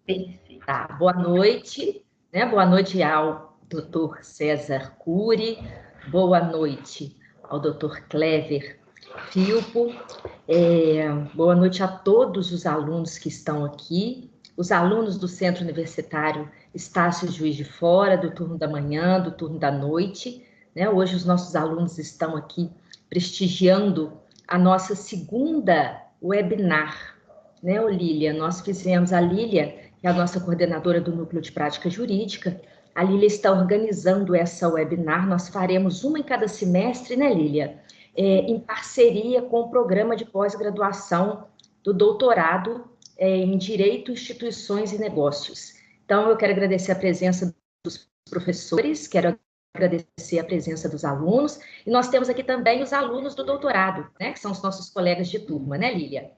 Perfeito. Tá, boa noite, né? Boa noite ao Dr. César Cury, boa noite ao Dr. Clever Filpo, boa noite a todos os alunos que estão aqui, os alunos do Centro Universitário Estácio Juiz de Fora, do turno da manhã, do turno da noite, né? Hoje os nossos alunos estão aqui prestigiando a nossa segunda webinar, né, Lília? Nós fizemos a Lília, que é a nossa coordenadora do Núcleo de Prática Jurídica, a Lília está organizando essa webinar, nós faremos uma em cada semestre, né, Lília? Em parceria com o programa de pós-graduação do doutorado em Direito, Instituições e Negócios. Então, eu quero agradecer a presença dos professores, quero agradecer a presença dos alunos, e nós temos aqui também os alunos do doutorado, né, que são os nossos colegas de turma, né, Lília?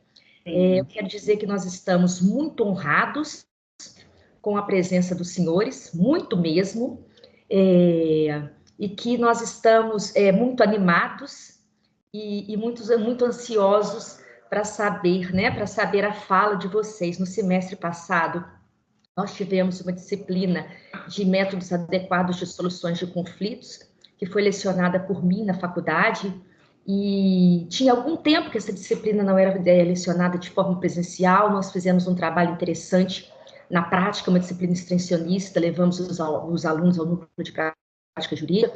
Eu quero dizer que nós estamos muito honrados com a presença dos senhores, muito mesmo, e que nós estamos muito animados e muito ansiosos para saber, né, para saber a fala de vocês. No semestre passado, nós tivemos uma disciplina de métodos adequados de soluções de conflitos, que foi lecionada por mim na faculdade, e tinha algum tempo que essa disciplina não era lecionada de forma presencial. Nós fizemos um trabalho interessante na prática, uma disciplina extensionista, levamos os alunos ao núcleo de prática jurídica,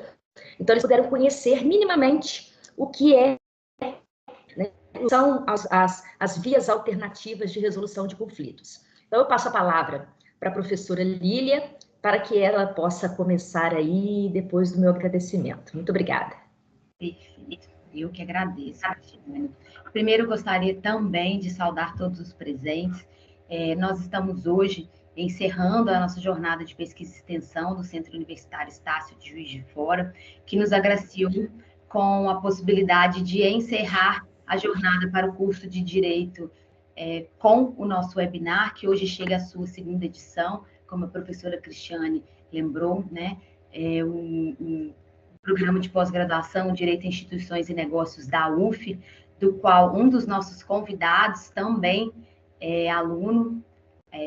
então eles puderam conhecer minimamente o que né, são as vias alternativas de resolução de conflitos. Então eu passo a palavra para a professora Lília, para que ela possa começar aí depois do meu agradecimento. Muito obrigada. Perfeito. Eu que agradeço, Cristiane. Primeiro, gostaria também de saudar todos os presentes. Nós estamos hoje encerrando a nossa jornada de pesquisa e extensão do Centro Universitário Estácio de Juiz de Fora, que nos agraciou com a possibilidade de encerrar a jornada para o curso de Direito com o nosso webinar, que hoje chega à sua segunda edição, como a professora Cristiane lembrou, né? Programa de pós-graduação, Direito a Instituições e Negócios da UF, do qual um dos nossos convidados também é aluno,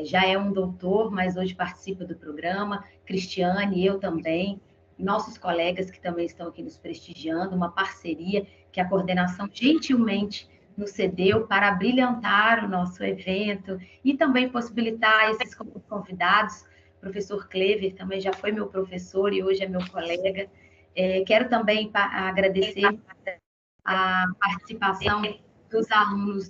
já é um doutor, mas hoje participa do programa, Cristiane, eu também, nossos colegas que também estão aqui nos prestigiando, uma parceria que a coordenação gentilmente nos cedeu para brilhantar o nosso evento e também possibilitar esses convidados. O professor Clever também já foi meu professor e hoje é meu colega. Quero também agradecer a participação dos alunos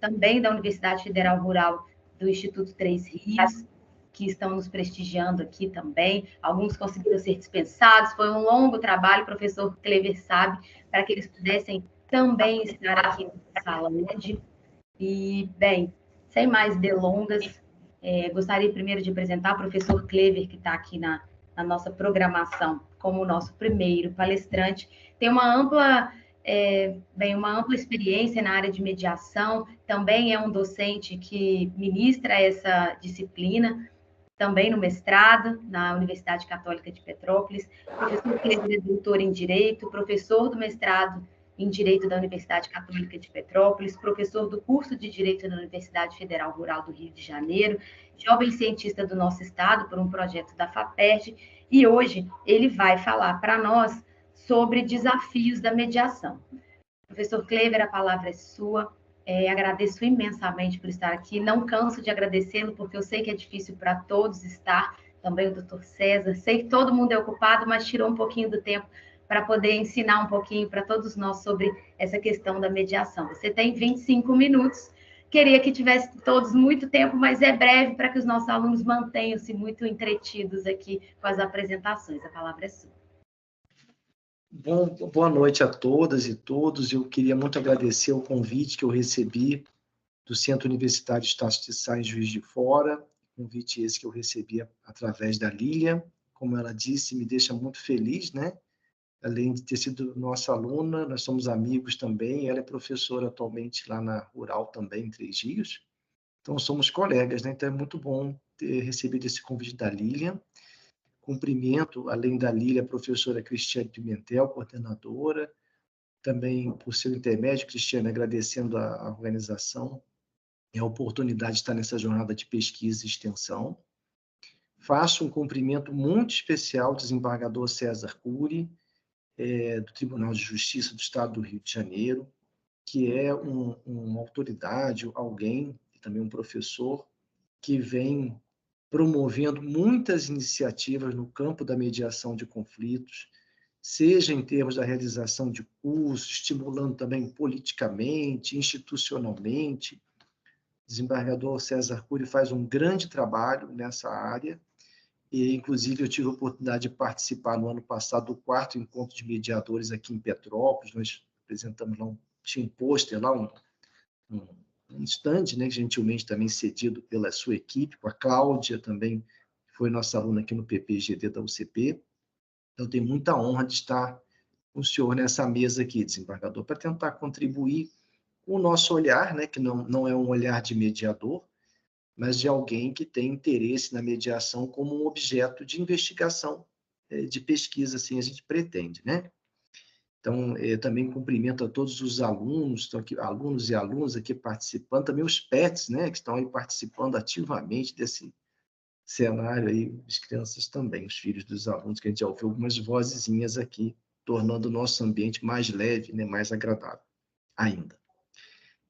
também da Universidade Federal Rural do Instituto Três Rios, que estão nos prestigiando aqui também. Alguns conseguiram ser dispensados, foi um longo trabalho, o professor Clever sabe, para que eles pudessem também estar aqui na sala hoje. E, bem, sem mais delongas, gostaria primeiro de apresentar o professor Clever, que está aqui na nossa programação como o nosso primeiro palestrante. Tem uma ampla experiência na área de mediação, também é um docente que ministra essa disciplina, também no mestrado, na Universidade Católica de Petrópolis. Professor Clever é doutor em Direito, professor do mestrado em Direito da Universidade Católica de Petrópolis, professor do curso de Direito na Universidade Federal Rural do Rio de Janeiro, jovem cientista do nosso estado por um projeto da FAPERJ, e hoje ele vai falar para nós sobre desafios da mediação. Professor Clever, a palavra é sua. Agradeço imensamente por estar aqui. Não canso de agradecê-lo, porque eu sei que é difícil para todos estar, também o doutor César. Sei que todo mundo é ocupado, mas tirou um pouquinho do tempo para poder ensinar um pouquinho para todos nós sobre essa questão da mediação. Você tem 25 minutos. Queria que tivesse todos muito tempo, mas é breve para que os nossos alunos mantenham-se muito entretidos aqui com as apresentações. A palavra é sua. Boa noite a todas e todos. Eu queria muito agradecer o convite que eu recebi do Centro Universitário Estácio de Sá, em Juiz de Fora, convite esse que eu recebi através da Lília. Como ela disse, me deixa muito feliz, né? Além de ter sido nossa aluna, nós somos amigos também. Ela é professora atualmente lá na Rural também, em Três Rios. Então, somos colegas, né? Então, é muito bom ter recebido esse convite da Lília. Cumprimento, além da Lília, a professora Cristiane Pimentel, coordenadora, também por seu intermédio, Cristiane, agradecendo a organização é a oportunidade de estar nessa jornada de pesquisa e extensão. Faço um cumprimento muito especial ao desembargador César Cury, do Tribunal de Justiça do Estado do Rio de Janeiro, que é uma autoridade, alguém, e também um professor, que vem promovendo muitas iniciativas no campo da mediação de conflitos, seja em termos da realização de cursos, estimulando também politicamente, institucionalmente. O desembargador César Cury faz um grande trabalho nessa área, e, inclusive, eu tive a oportunidade de participar no ano passado do 4º encontro de mediadores aqui em Petrópolis. Nós apresentamos lá, tinha um pôster lá, um stand, né, gentilmente também cedido pela sua equipe, com a Cláudia também, que foi nossa aluna aqui no PPGD da UCP. Então, tenho muita honra de estar com o senhor nessa mesa aqui, desembargador, para tentar contribuir com o nosso olhar, né, que não é um olhar de mediador, mas de alguém que tem interesse na mediação como um objeto de investigação, de pesquisa, assim a gente pretende, né? Então, eu também cumprimento a todos os alunos, estão aqui, alunos e alunas aqui participando, também os pets, né, que estão aí participando ativamente desse cenário aí, as crianças também, os filhos dos alunos, que a gente já ouviu algumas vozezinhas aqui, tornando o nosso ambiente mais leve, né, mais agradável ainda.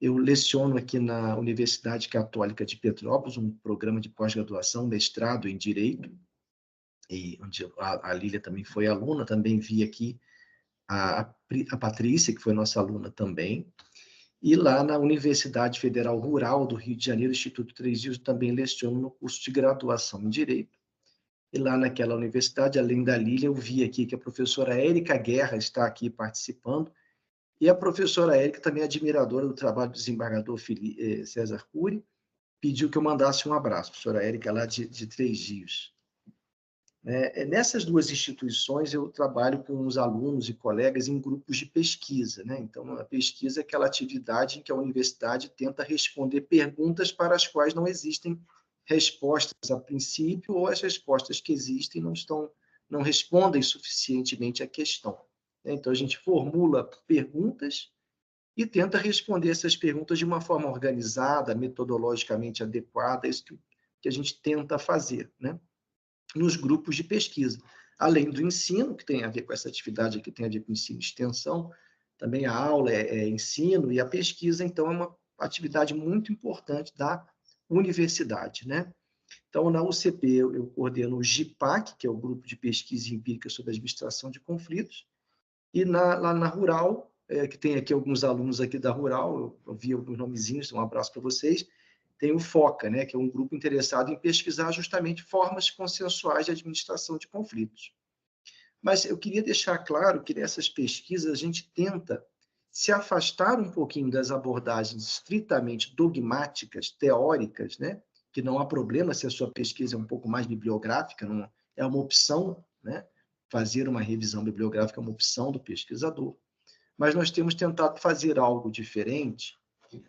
Eu leciono aqui na Universidade Católica de Petrópolis, um programa de pós-graduação, mestrado em Direito, e onde a Lília também foi aluna, também vi aqui a Patrícia, que foi nossa aluna também, e lá na Universidade Federal Rural do Rio de Janeiro, Instituto 3 Rios, também leciono no curso de graduação em Direito. E lá naquela universidade, além da Lília, eu vi aqui que a professora Érica Guerra está aqui participando, e a professora Érica, também admiradora do trabalho do desembargador César Cury, pediu que eu mandasse um abraço, professora Érica, lá de 3 Rios. Nessas duas instituições, eu trabalho com os alunos e colegas em grupos de pesquisa, né? Então, a pesquisa é aquela atividade em que a universidade tenta responder perguntas para as quais não existem respostas a princípio, ou as respostas que existem não respondem suficientemente à questão. Então, a gente formula perguntas e tenta responder essas perguntas de uma forma organizada, metodologicamente adequada, é isso que a gente tenta fazer, né? Nos grupos de pesquisa. Além do ensino, que tem a ver com essa atividade aqui, tem a ver com ensino e extensão, também a aula é ensino, e a pesquisa, então, é uma atividade muito importante da universidade, né? Então, na UCP, eu coordeno o GIPAC, que é o Grupo de Pesquisa Empírica sobre Administração de Conflitos, e lá na Rural, que tem aqui alguns alunos aqui da Rural, eu vi alguns nomezinhos, um abraço para vocês, tem o FOCA, né, que é um grupo interessado em pesquisar justamente formas consensuais de administração de conflitos. Mas eu queria deixar claro que nessas pesquisas a gente tenta se afastar um pouquinho das abordagens estritamente dogmáticas, teóricas, né, que não há problema se a sua pesquisa é um pouco mais bibliográfica, não é uma opção, né, fazer uma revisão bibliográfica é uma opção do pesquisador. Mas nós temos tentado fazer algo diferente,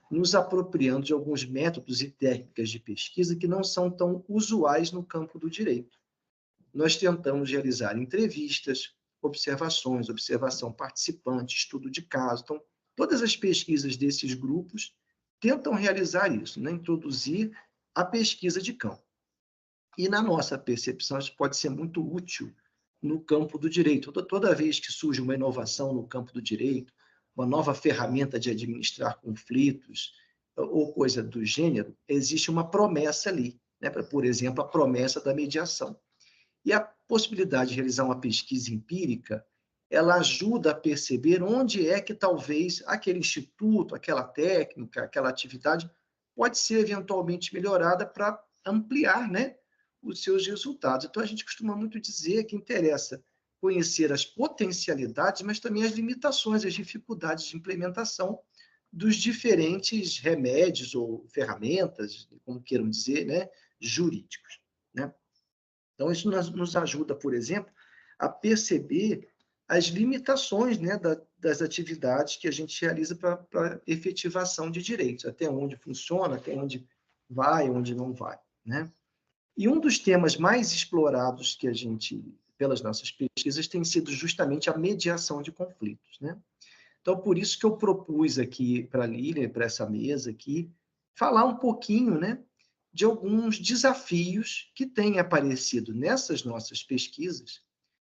nos apropriando de alguns métodos e técnicas de pesquisa que não são tão usuais no campo do direito. Nós tentamos realizar entrevistas, observações, observação participante, estudo de caso. Então, todas as pesquisas desses grupos tentam realizar isso, né? Introduzir a pesquisa de campo. E, na nossa percepção, isso pode ser muito útil no campo do direito. Toda vez que surge uma inovação no campo do direito, uma nova ferramenta de administrar conflitos ou coisa do gênero, existe uma promessa ali, né? Por exemplo, a promessa da mediação. E a possibilidade de realizar uma pesquisa empírica, ela ajuda a perceber onde é que talvez aquele instituto, aquela técnica, aquela atividade pode ser eventualmente melhorada para ampliar, né, os seus resultados. Então, a gente costuma muito dizer que interessa conhecer as potencialidades, mas também as limitações, as dificuldades de implementação dos diferentes remédios ou ferramentas, como queiram dizer, né, jurídicos, né? Então, isso nos ajuda, por exemplo, a perceber as limitações, né, das atividades que a gente realiza para efetivação de direitos, até onde funciona, até onde vai, onde não vai, né? E um dos temas mais explorados que a gente, pelas nossas pesquisas, tem sido justamente a mediação de conflitos, né? Então, por isso que eu propus aqui para a Lília, para essa mesa aqui, falar um pouquinho, né, de alguns desafios que têm aparecido nessas nossas pesquisas,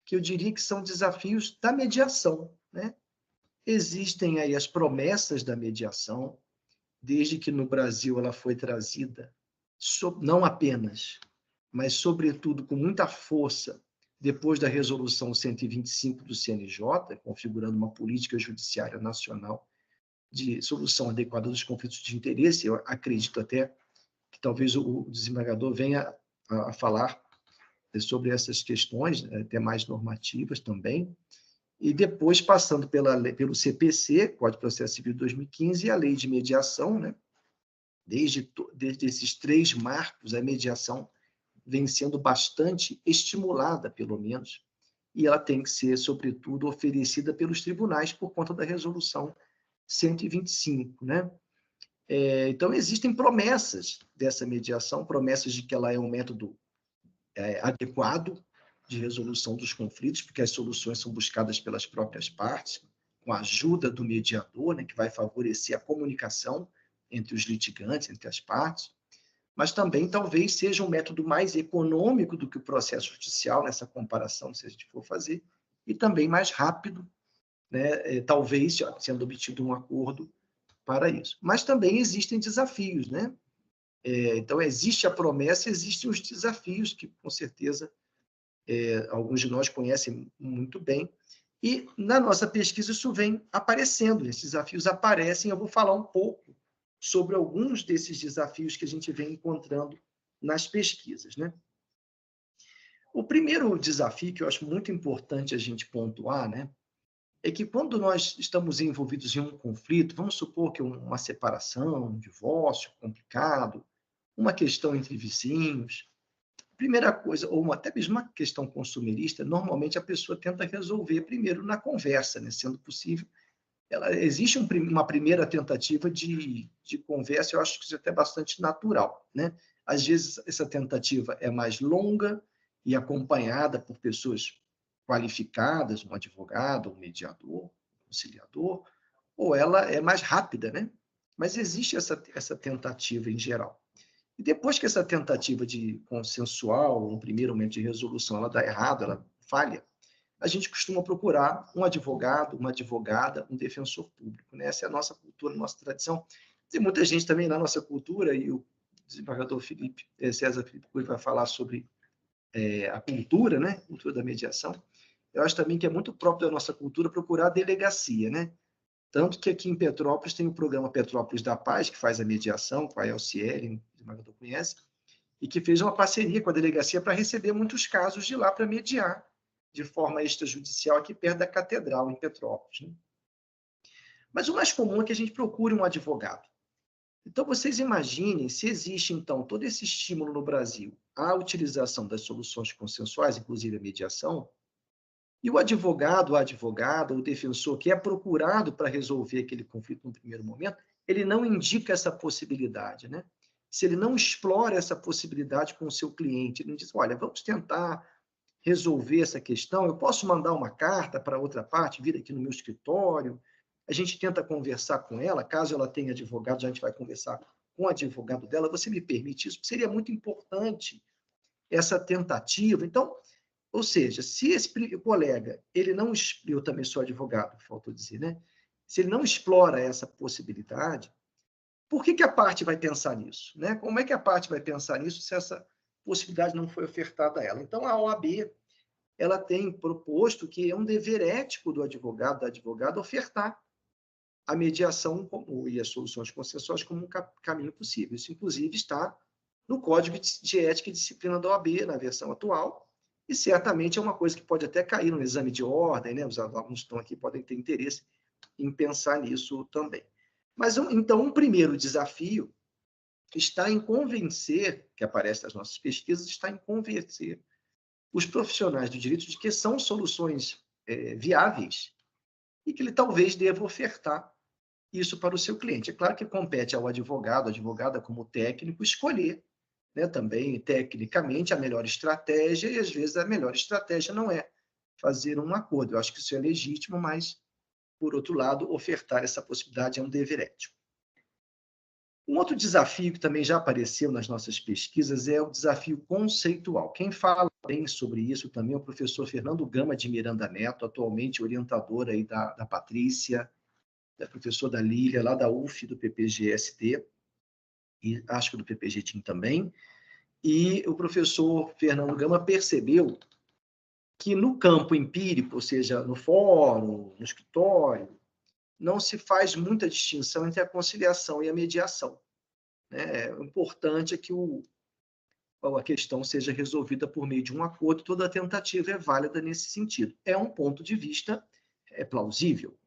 que eu diria que são desafios da mediação, né? Existem aí as promessas da mediação, desde que no Brasil ela foi trazida, não apenas, mas sobretudo com muita força, depois da Resolução 125 do CNJ, configurando uma política judiciária nacional de solução adequada dos conflitos de interesse. Eu acredito até que talvez o desembargador venha a falar sobre essas questões, até mais normativas também, e depois passando pelo CPC, Código de Processo Civil de 2015, e a Lei de Mediação, né? Desde esses 3 marcos, a mediação vem sendo bastante estimulada, pelo menos, e ela tem que ser, sobretudo, oferecida pelos tribunais por conta da Resolução 125, né? Então, existem promessas dessa mediação, promessas de que ela é um método adequado de resolução dos conflitos, porque as soluções são buscadas pelas próprias partes, com a ajuda do mediador, né, que vai favorecer a comunicação entre os litigantes, entre as partes, mas também talvez seja um método mais econômico do que o processo judicial, nessa comparação, se a gente for fazer, e também mais rápido, né, talvez sendo obtido um acordo para isso. Mas também existem desafios, né? Então, existe a promessa, existem os desafios, que com certeza alguns de nós conhecem muito bem, e na nossa pesquisa isso vem aparecendo, esses desafios aparecem. Eu vou falar um pouco sobre alguns desses desafios que a gente vem encontrando nas pesquisas, né? O primeiro desafio que eu acho muito importante a gente pontuar, né, é que quando nós estamos envolvidos em um conflito, vamos supor que uma separação, um divórcio complicado, uma questão entre vizinhos, primeira coisa, ou até mesmo uma questão consumerista, normalmente a pessoa tenta resolver primeiro na conversa, né, sendo possível. Existe uma primeira tentativa de conversa, eu acho que isso é até bastante natural, né? Às vezes essa tentativa é mais longa e acompanhada por pessoas qualificadas, um advogado, um mediador, um conciliador, ou ela é mais rápida, né? Mas existe essa tentativa em geral. E depois que essa tentativa de consensual, um primeiro momento de resolução, ela dá errado, ela falha, a gente costuma procurar um advogado, uma advogada, um defensor público, né? Essa é a nossa cultura, a nossa tradição. Tem muita gente também na nossa cultura, e o desembargador César Felipe Cury vai falar sobre a cultura, né? A cultura da mediação. Eu acho também que é muito próprio da nossa cultura procurar a delegacia, né? Tanto que aqui em Petrópolis tem o programa Petrópolis da Paz, que faz a mediação com a LCL, o desembargador conhece, e que fez uma parceria com a delegacia para receber muitos casos de lá para mediar de forma extrajudicial aqui perto da Catedral, em Petrópolis, né? Mas o mais comum é que a gente procure um advogado. Então, vocês imaginem se existe, então, todo esse estímulo no Brasil à utilização das soluções consensuais, inclusive a mediação, e o advogado, a advogada, o defensor que é procurado para resolver aquele conflito no primeiro momento, ele não indica essa possibilidade, né? Se ele não explora essa possibilidade com o seu cliente, ele não diz, olha, vamos tentar resolver essa questão, eu posso mandar uma carta para outra parte, vir aqui no meu escritório, a gente tenta conversar com ela, caso ela tenha advogado, a gente vai conversar com o advogado dela, você me permite isso? Seria muito importante essa tentativa. Então, ou seja, se esse colega, ele não, eu também sou advogado, faltou dizer, né? Se ele não explora essa possibilidade, por que a parte vai pensar nisso, né? Como é que a parte vai pensar nisso se essa possibilidade não foi ofertada a ela? Então, a OAB, ela tem proposto que é um dever ético do advogado, da advogada, ofertar a mediação e as soluções consensuais como um caminho possível. Isso, inclusive, está no Código de Ética e Disciplina da OAB, na versão atual, e certamente é uma coisa que pode até cair no exame de ordem, né? Os alunos que estão aqui podem ter interesse em pensar nisso também. Mas, então, um primeiro desafio está em convencer, que aparece nas nossas pesquisas, está em convencer os profissionais do direito de que são soluções viáveis e que ele talvez deva ofertar isso para o seu cliente. É claro que compete ao advogado, advogada como técnico, escolher, né, também tecnicamente a melhor estratégia, e às vezes a melhor estratégia não é fazer um acordo. Eu acho que isso é legítimo, mas, por outro lado, ofertar essa possibilidade é um dever ético. Um outro desafio que também já apareceu nas nossas pesquisas é o desafio conceitual. Quem fala bem sobre isso também é o professor Fernando Gama de Miranda Neto, atualmente orientador aí da Patrícia, da professora da Lília, lá da UF, do PPG-ST, e acho que do PPG-TIM também. E o professor Fernando Gama percebeu que no campo empírico, ou seja, no fórum, no escritório, não se faz muita distinção entre a conciliação e a mediação. O importante é que a questão seja resolvida por meio de um acordo, toda tentativa é válida nesse sentido. É um ponto de vista plausível,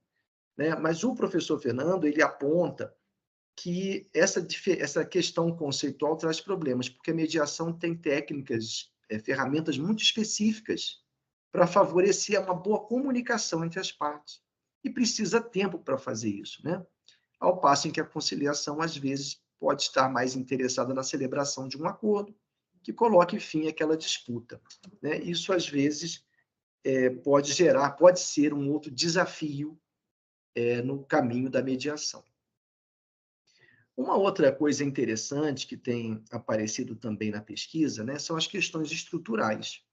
né? Mas o professor Fernando, ele aponta que essa questão conceitual traz problemas, porque a mediação tem técnicas, ferramentas muito específicas para favorecer uma boa comunicação entre as partes. E precisa tempo para fazer isso, né? Ao passo em que a conciliação, às vezes, pode estar mais interessada na celebração de um acordo que coloque fim àquela disputa, né? Isso, às vezes, pode ser um outro desafio no caminho da mediação. Uma outra coisa interessante que tem aparecido também na pesquisa, né, são as questões estruturais.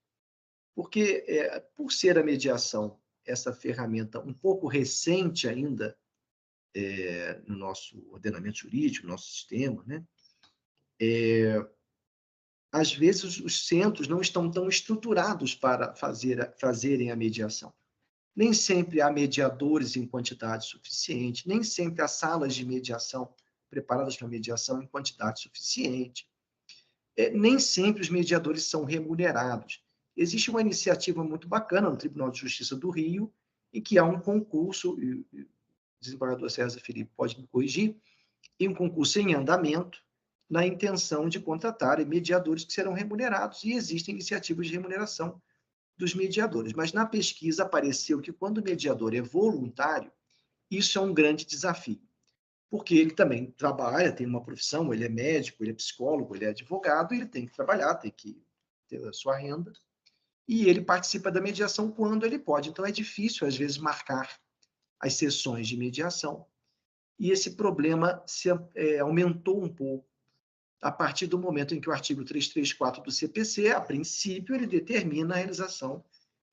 Porque, por ser a mediação essa ferramenta um pouco recente ainda no nosso ordenamento jurídico, no nosso sistema, né, às vezes os centros não estão tão estruturados para fazerem a mediação. Nem sempre há mediadores em quantidade suficiente, nem sempre há salas de mediação preparadas para mediação em quantidade suficiente. Nem sempre os mediadores são remunerados. Existe uma iniciativa muito bacana no Tribunal de Justiça do Rio, em que há um concurso, e o desembargador César Felipe pode me corrigir, e um concurso em andamento, na intenção de contratar mediadores que serão remunerados, e existem iniciativas de remuneração dos mediadores. Mas na pesquisa apareceu que quando o mediador é voluntário, isso é um grande desafio, porque ele também trabalha, tem uma profissão, ele é médico, ele é psicólogo, ele é advogado, ele tem que trabalhar, tem que ter a sua renda, e ele participa da mediação quando ele pode. Então é difícil, às vezes, marcar as sessões de mediação, e esse problema aumentou um pouco a partir do momento em que o artigo 334 do CPC, a princípio, ele determina a realização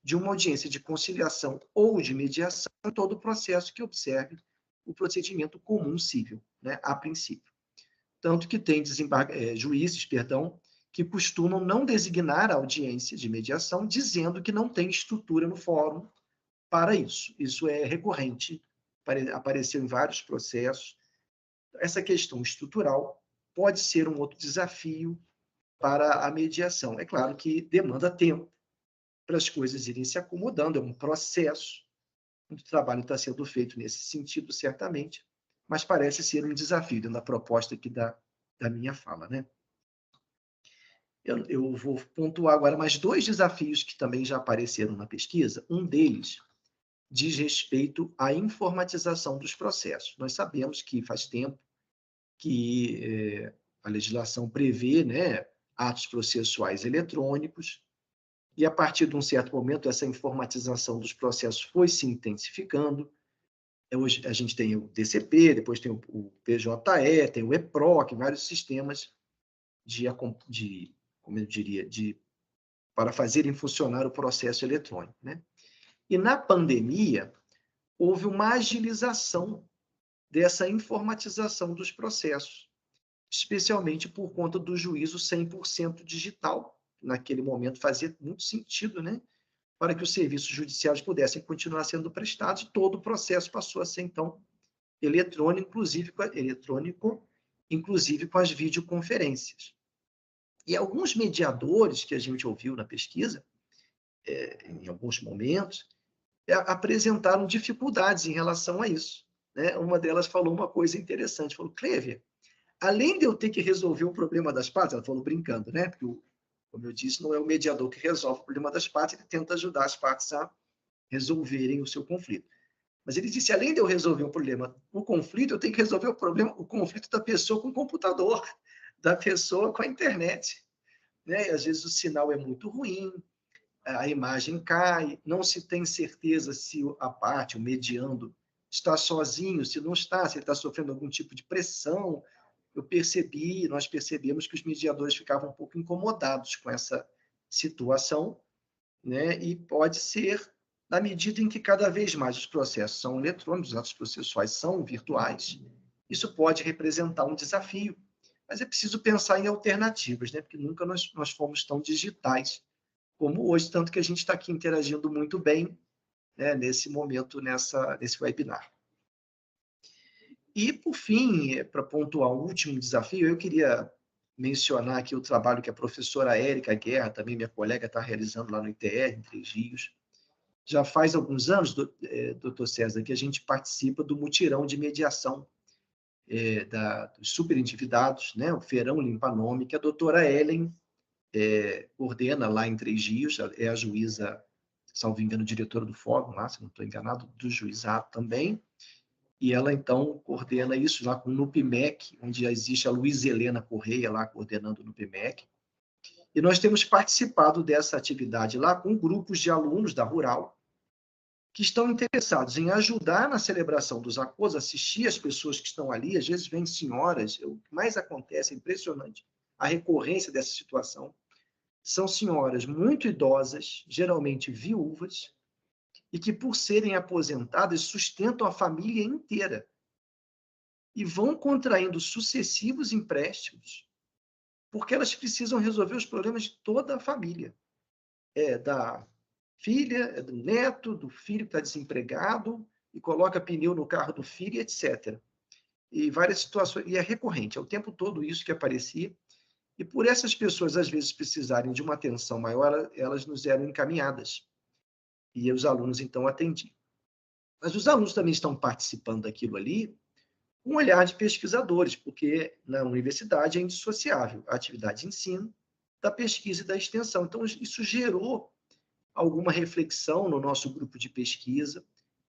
de uma audiência de conciliação ou de mediação em todo o processo que observe o procedimento comum civil, né, a princípio. Tanto que tem juízes, que costumam não designar a audiência de mediação, dizendo que não tem estrutura no fórum para isso. Isso é recorrente, apareceu em vários processos. Essa questão estrutural pode ser um outro desafio para a mediação. É claro que demanda tempo para as coisas irem se acomodando, é um processo. Muito trabalho está sendo feito nesse sentido, certamente, mas parece ser um desafio dentro da proposta aqui da minha fala, né? Eu vou pontuar agora mais 2 desafios que também já apareceram na pesquisa. Um deles diz respeito à informatização dos processos. Nós sabemos que faz tempo que a legislação prevê, né, atos processuais eletrônicos, e a partir de um certo momento essa informatização dos processos foi se intensificando. Hoje a gente tem o DCP, depois tem o PJE, tem o EPROC, vários sistemas como eu diria, para fazerem funcionar o processo eletrônico, né? E na pandemia houve uma agilização dessa informatização dos processos, especialmente por conta do juízo 100% digital. Naquele momento fazia muito sentido, né? Para que os serviços judiciais pudessem continuar sendo prestados, e todo o processo passou a ser, então, eletrônico, inclusive com as videoconferências. E alguns mediadores que a gente ouviu na pesquisa, em alguns momentos, apresentaram dificuldades em relação a isso, né? Uma delas falou uma coisa interessante, falou: Clévia, além de eu ter que resolver o problema das partes, ela falou brincando, né? Porque, como eu disse, não é o mediador que resolve o problema das partes, ele tenta ajudar as partes a resolverem o seu conflito. Mas ele disse, além de eu resolver o conflito, eu tenho que resolver o conflito da pessoa com o computador, da pessoa com a internet, né? E, às vezes o sinal é muito ruim, a imagem cai, não se tem certeza se a parte, o mediando, está sozinho, se não está, se ele está sofrendo algum tipo de pressão, nós percebemos que os mediadores ficavam um pouco incomodados com essa situação, né? E pode ser, na medida em que cada vez mais os processos são eletrônicos, os atos processuais são virtuais, isso pode representar um desafio, mas é preciso pensar em alternativas, né? Porque nunca nós fomos tão digitais como hoje, tanto que a gente está aqui interagindo muito bem, né, nesse momento, nesse webinar. E, por fim, para pontuar o último desafio, eu queria mencionar aqui o trabalho que a professora Érica Guerra, também minha colega, está realizando lá no ITR, em Três Rios. Já faz alguns anos, doutor César, que a gente participa do mutirão de mediação dos superendividados, né, o Feirão Limpa Nome, que a doutora Ellen coordena lá em Três Rios, é a juíza, salvo engano, diretora do fórum lá, se não estou enganado, do juizado também, e ela, então, coordena isso lá com o NUPMEC, onde já existe a Luiz Helena Correia lá coordenando o NUPMEC, e nós temos participado dessa atividade lá com grupos de alunos da Rural, que estão interessados em ajudar na celebração dos acordos, assistir as pessoas que estão ali, às vezes vêm senhoras, o que mais acontece, é impressionante, a recorrência dessa situação, são senhoras muito idosas, geralmente viúvas, e que, por serem aposentadas, sustentam a família inteira. E vão contraindo sucessivos empréstimos, porque elas precisam resolver os problemas de toda a família. Da filha, do neto, do filho que está desempregado, e coloca pneu no carro do filho, etc. E várias situações, e é recorrente, é o tempo todo isso que aparecia. E por essas pessoas, às vezes, precisarem de uma atenção maior, elas nos eram encaminhadas. E os alunos, então, atendiam. Mas os alunos também estão participando daquilo ali com um olhar de pesquisadores, porque na universidade é indissociável a atividade de ensino, da pesquisa e da extensão. Então, isso gerou alguma reflexão no nosso grupo de pesquisa.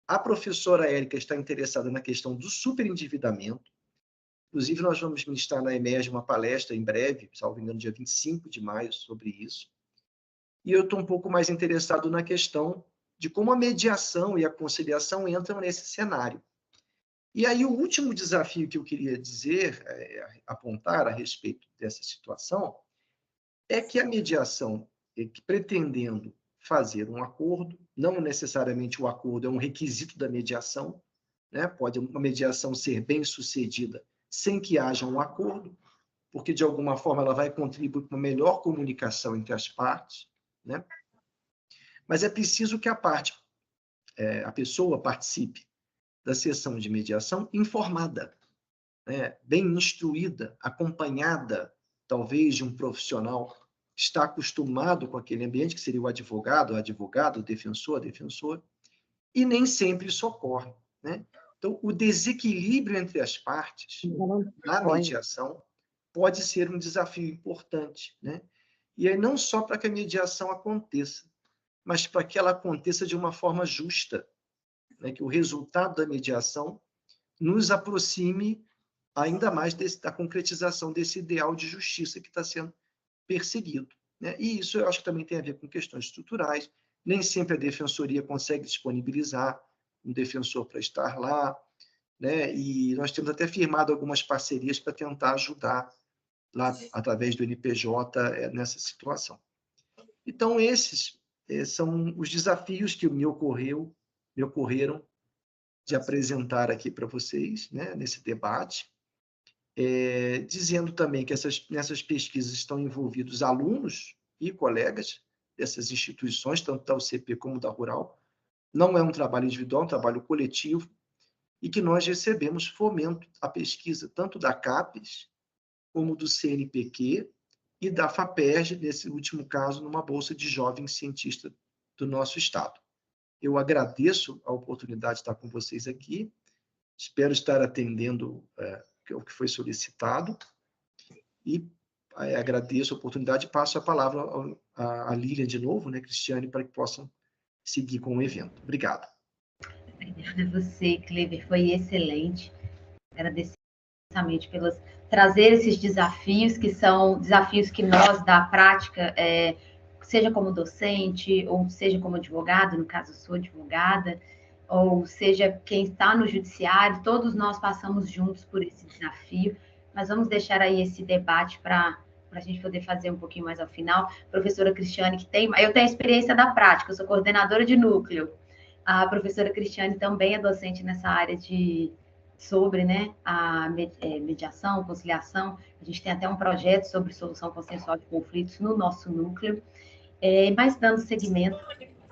A professora Érica está interessada na questão do superendividamento. Inclusive, nós vamos ministrar na EMERGE uma palestra em breve, salvo engano, dia 25 de maio, sobre isso. E eu estou um pouco mais interessado na questão de como a mediação e a conciliação entram nesse cenário. E aí, o último desafio que eu queria dizer, apontar a respeito dessa situação, é que a mediação, pretendendo fazer um acordo, não necessariamente o acordo é um requisito da mediação, né? Pode uma mediação ser bem-sucedida sem que haja um acordo, porque, de alguma forma, ela vai contribuir para uma melhor comunicação entre as partes, né? Mas é preciso que a pessoa participe da sessão de mediação informada, né? Bem instruída, acompanhada, talvez, de um profissional que está acostumado com aquele ambiente, que seria o advogado, o defensor, a defensora, e nem sempre isso ocorre, né? Então, o desequilíbrio entre as partes na mediação pode ser um desafio importante, né? E aí não só para que a mediação aconteça, mas para que ela aconteça de uma forma justa, né? Que o resultado da mediação nos aproxime ainda mais da concretização desse ideal de justiça que está sendo perseguido, né? E isso eu acho que também tem a ver com questões estruturais. Nem sempre a defensoria consegue disponibilizar um defensor para estar lá, né? E nós temos até firmado algumas parcerias para tentar ajudar lá, através do NPJ, nessa situação. Então, esses são os desafios que me ocorreram de apresentar aqui para vocês, né, nesse debate, dizendo também que nessas pesquisas estão envolvidos alunos e colegas dessas instituições, tanto da UCP como da Rural. Não é um trabalho individual, é um trabalho coletivo, e que nós recebemos fomento à pesquisa, tanto da CAPES, como do CNPq e da FAPERJ, nesse último caso, numa bolsa de jovem cientista do nosso estado. Eu agradeço a oportunidade de estar com vocês aqui, espero estar atendendo o que foi solicitado, e agradeço a oportunidade e passo a palavra à Lília de novo, né, Cristiane, para que possam seguir com o evento. Obrigado. Obrigada a você, Clever, foi excelente. Agradeço pelos trazer esses desafios, que são desafios que nós, da prática, seja como docente, ou seja como advogado, no caso, eu sou advogada, ou seja, quem está no judiciário, todos nós passamos juntos por esse desafio, mas vamos deixar aí esse debate para a gente poder fazer um pouquinho mais ao final. Professora Cristiane, eu tenho a experiência da prática, eu sou coordenadora de núcleo. A professora Cristiane também é docente nessa área sobre, né, a mediação, conciliação. A gente tem até um projeto sobre solução consensual de conflitos no nosso núcleo. Mas dando seguimento,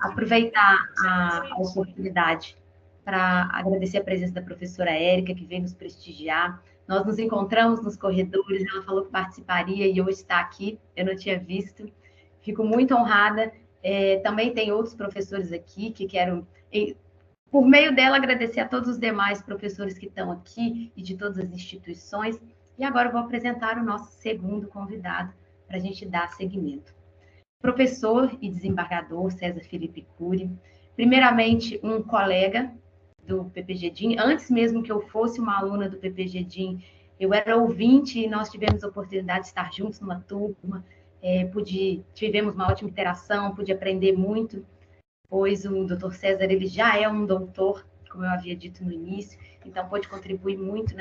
aproveitar a oportunidade para agradecer a presença da professora Érica, que veio nos prestigiar. Nós nos encontramos nos corredores, ela falou que participaria e hoje está aqui, eu não tinha visto. Fico muito honrada. Também tem outros professores aqui que quero, por meio dela, agradecer a todos os demais professores que estão aqui e de todas as instituições. E agora eu vou apresentar o nosso segundo convidado para a gente dar seguimento. Professor e desembargador César Felipe Cury, primeiramente um colega do PPG-DIN, antes mesmo que eu fosse uma aluna do PPG-DIN, eu era ouvinte e nós tivemos a oportunidade de estar juntos numa turma, tivemos uma ótima interação, pude aprender muito, pois o Dr. César ele já é um doutor, como eu havia dito no início, então pôde contribuir muito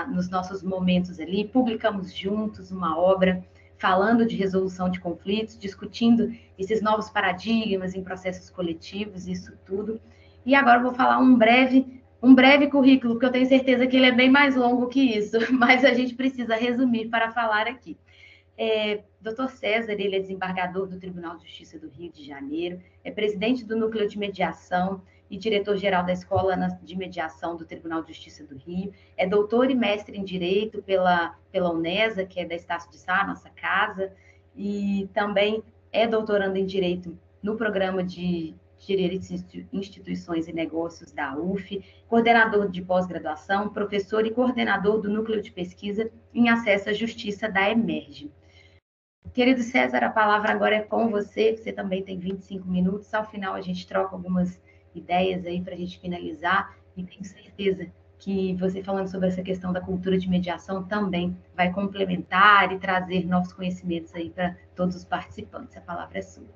nos nossos momentos ali, publicamos juntos uma obra falando de resolução de conflitos, discutindo esses novos paradigmas em processos coletivos, isso tudo. E agora eu vou falar um breve currículo, porque eu tenho certeza que ele é bem mais longo que isso, mas a gente precisa resumir para falar aqui. Dr. César, ele é desembargador do Tribunal de Justiça do Rio de Janeiro, é presidente do Núcleo de Mediação e diretor-geral da Escola de Mediação do Tribunal de Justiça do Rio, é doutor e mestre em Direito pela Unesa, que é da Estácio de Sá, nossa casa, e também é doutorando em Direito no programa de Direito, Instituições e Negócios da UF, coordenador de pós-graduação, professor e coordenador do Núcleo de Pesquisa em Acesso à Justiça da Emerge. Querido César, a palavra agora é com você, você também tem 25 minutos, ao final a gente troca algumas ideias aí para a gente finalizar, e tenho certeza que você falando sobre essa questão da cultura de mediação também vai complementar e trazer novos conhecimentos aí para todos os participantes. A palavra é sua.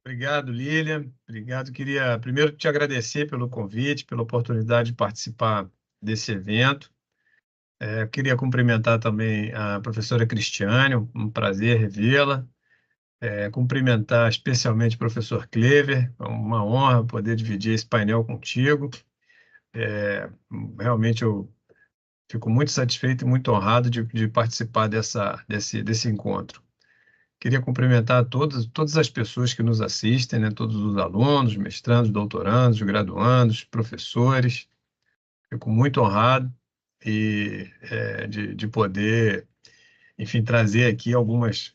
Obrigado, Lilian. Obrigado. Queria primeiro te agradecer pelo convite, pela oportunidade de participar desse evento. Queria cumprimentar também a professora Cristiane, um prazer revê-la. Cumprimentar especialmente o professor Clever, é uma honra poder dividir esse painel contigo. Realmente eu fico muito satisfeito e muito honrado de participar desse encontro. Queria cumprimentar todas as pessoas que nos assistem, né? Todos os alunos, mestrandos, doutorandos, graduandos, professores. Fico muito honrado de poder, enfim, trazer aqui algumas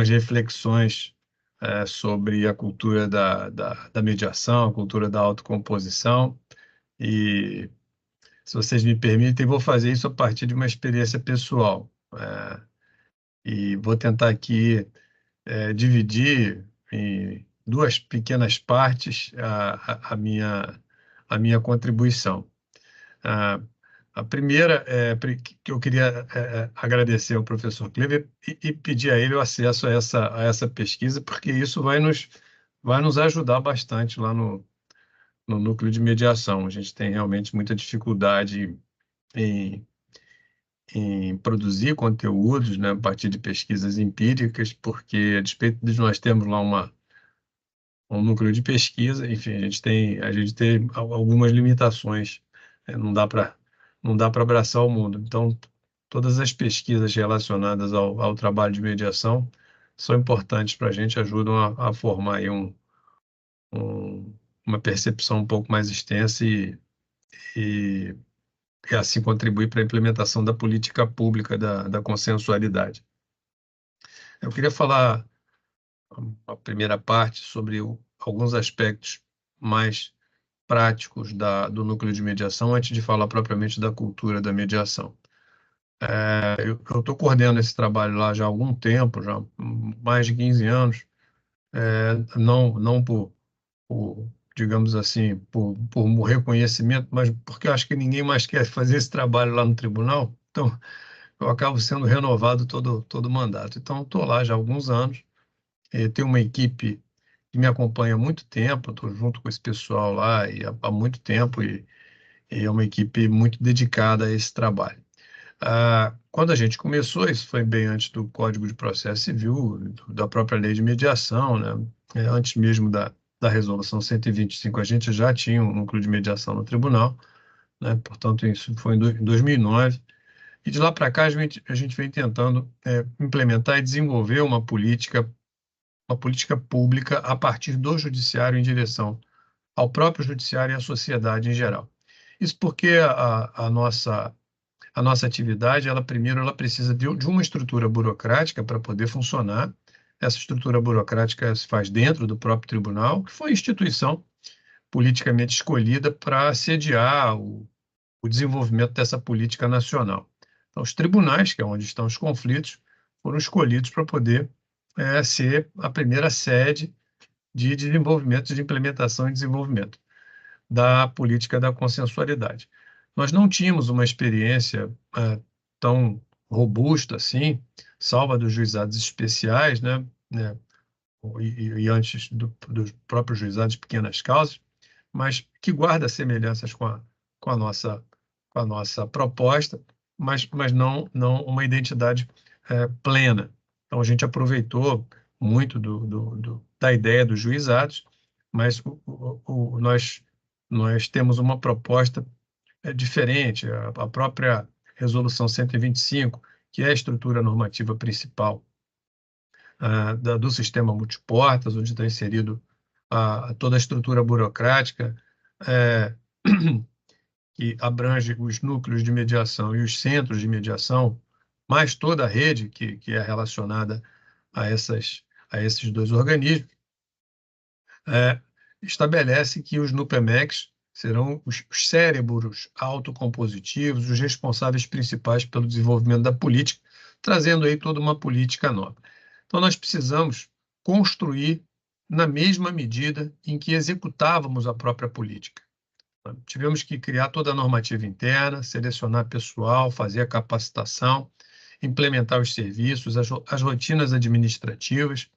reflexões sobre a cultura da mediação, a cultura da autocomposição. E, se vocês me permitem, vou fazer isso a partir de uma experiência pessoal. E vou tentar aqui dividir em duas pequenas partes a minha contribuição. A primeira é que eu queria agradecer ao professor Clever e pedir a ele o acesso a essa pesquisa, porque isso vai nos ajudar bastante lá no núcleo de mediação. A gente tem realmente muita dificuldade em produzir conteúdos, né, a partir de pesquisas empíricas, porque, a despeito de nós termos lá um núcleo de pesquisa, enfim, a gente tem algumas limitações, não dá para abraçar o mundo. Então, todas as pesquisas relacionadas ao trabalho de mediação são importantes para a gente, ajudam a formar aí uma percepção um pouco mais extensa e assim contribuir para a implementação da política pública da consensualidade. Eu queria falar a primeira parte sobre alguns aspectos mais práticos do núcleo de mediação, antes de falar propriamente da cultura da mediação. Eu estou coordenando esse trabalho lá já há algum tempo, já há mais de 15 anos, não por digamos assim, por reconhecimento, mas porque eu acho que ninguém mais quer fazer esse trabalho lá no tribunal, então eu acabo sendo renovado todo o mandato. Então, estou lá já há alguns anos, tenho uma equipe que me acompanha há muito tempo, estou junto com esse pessoal lá há muito tempo e é uma equipe muito dedicada a esse trabalho. Quando a gente começou, isso foi bem antes do Código de Processo Civil, da própria lei de mediação, né? Antes mesmo da Resolução 125, a gente já tinha um núcleo de mediação no tribunal, né? Portanto, isso foi em 2009. E de lá para cá, a gente vem tentando implementar e desenvolver uma política pública a partir do judiciário em direção ao próprio judiciário e à sociedade em geral. Isso porque a nossa atividade, primeiro, ela precisa de uma estrutura burocrática para poder funcionar. Essa estrutura burocrática se faz dentro do próprio tribunal, que foi a instituição politicamente escolhida para sediar o desenvolvimento dessa política nacional. Então, os tribunais, que é onde estão os conflitos, foram escolhidos para poder ser a primeira sede de desenvolvimento, de implementação e desenvolvimento da política da consensualidade. Nós não tínhamos uma experiência tão robusta assim, salva dos juizados especiais, né, e antes dos próprios juizados de pequenas causas, mas que guarda semelhanças com a nossa proposta, mas não uma identidade plena. Então, a gente aproveitou muito da ideia dos juizados, mas nós temos uma proposta diferente. A própria Resolução 125, que é a estrutura normativa principal do sistema multiportas, onde está inserido toda a estrutura burocrática, que abrange os núcleos de mediação e os centros de mediação, mais toda a rede que é relacionada a esses dois organismos, estabelece que os NUPEMECs serão os cérebros autocompositivos, os responsáveis principais pelo desenvolvimento da política, trazendo aí toda uma política nova. Então, nós precisamos construir na mesma medida em que executávamos a própria política. Tivemos que criar toda a normativa interna, selecionar pessoal, fazer a capacitação, implementar os serviços, as rotinas administrativas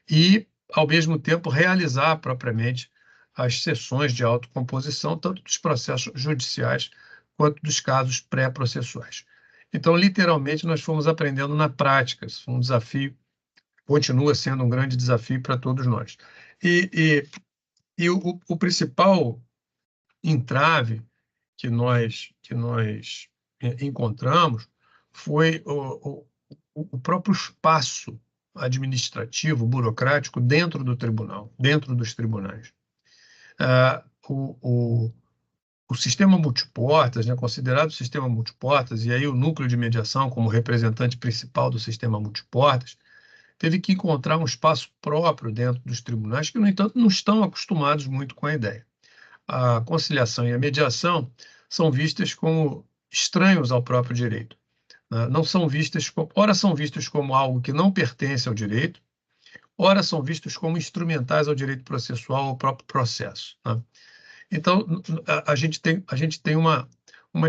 e, ao mesmo tempo, realizar propriamente as sessões de autocomposição, tanto dos processos judiciais quanto dos casos pré-processuais. Então, literalmente, nós fomos aprendendo na prática. Isso foi um desafio, continua sendo um grande desafio para todos nós. E o principal entrave que nós encontramos foi o próprio espaço administrativo, burocrático dentro do tribunal, dentro dos tribunais. O sistema multiportas, né, considerado o sistema multiportas, e aí o núcleo de mediação como representante principal do sistema multiportas, teve que encontrar um espaço próprio dentro dos tribunais que, no entanto, não estão acostumados muito com a ideia. A conciliação e a mediação são vistas como estranhos ao próprio direito. Não são vistas ora são vistas como algo que não pertence ao direito, ora são vistos como instrumentais ao direito processual, ao próprio processo. Então, a gente tem uma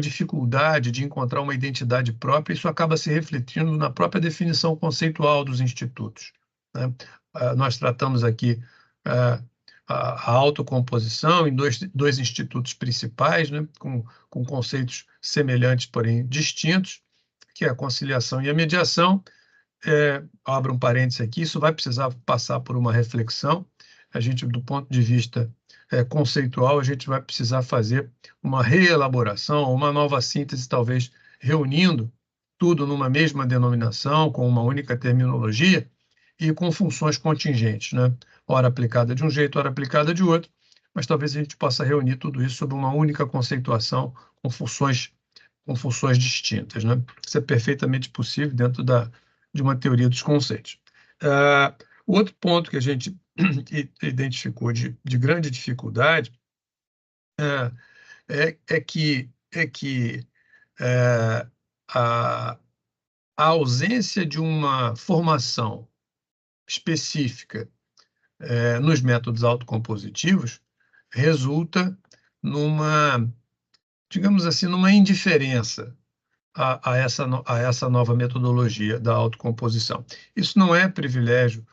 dificuldade de encontrar uma identidade própria, e isso acaba se refletindo na própria definição conceitual dos institutos. Nós tratamos aqui a autocomposição em dois institutos principais, né, com conceitos semelhantes, porém distintos, que é a conciliação e a mediação. Abro um parênteses aqui, isso vai precisar passar por uma reflexão. A gente, do ponto de vista conceitual, a gente vai precisar fazer uma reelaboração, uma nova síntese, talvez reunindo tudo numa mesma denominação, com uma única terminologia e com funções contingentes, né? Ora aplicada de um jeito, ora aplicada de outro, mas talvez a gente possa reunir tudo isso sob uma única conceituação, com funções distintas, né? Isso é perfeitamente possível dentro de uma teoria dos conceitos. O outro ponto que a gente identificou de grande dificuldade é que a ausência de uma formação específica nos métodos autocompositivos resulta digamos assim, numa indiferença a essa nova metodologia da autocomposição. Isso não é privilégio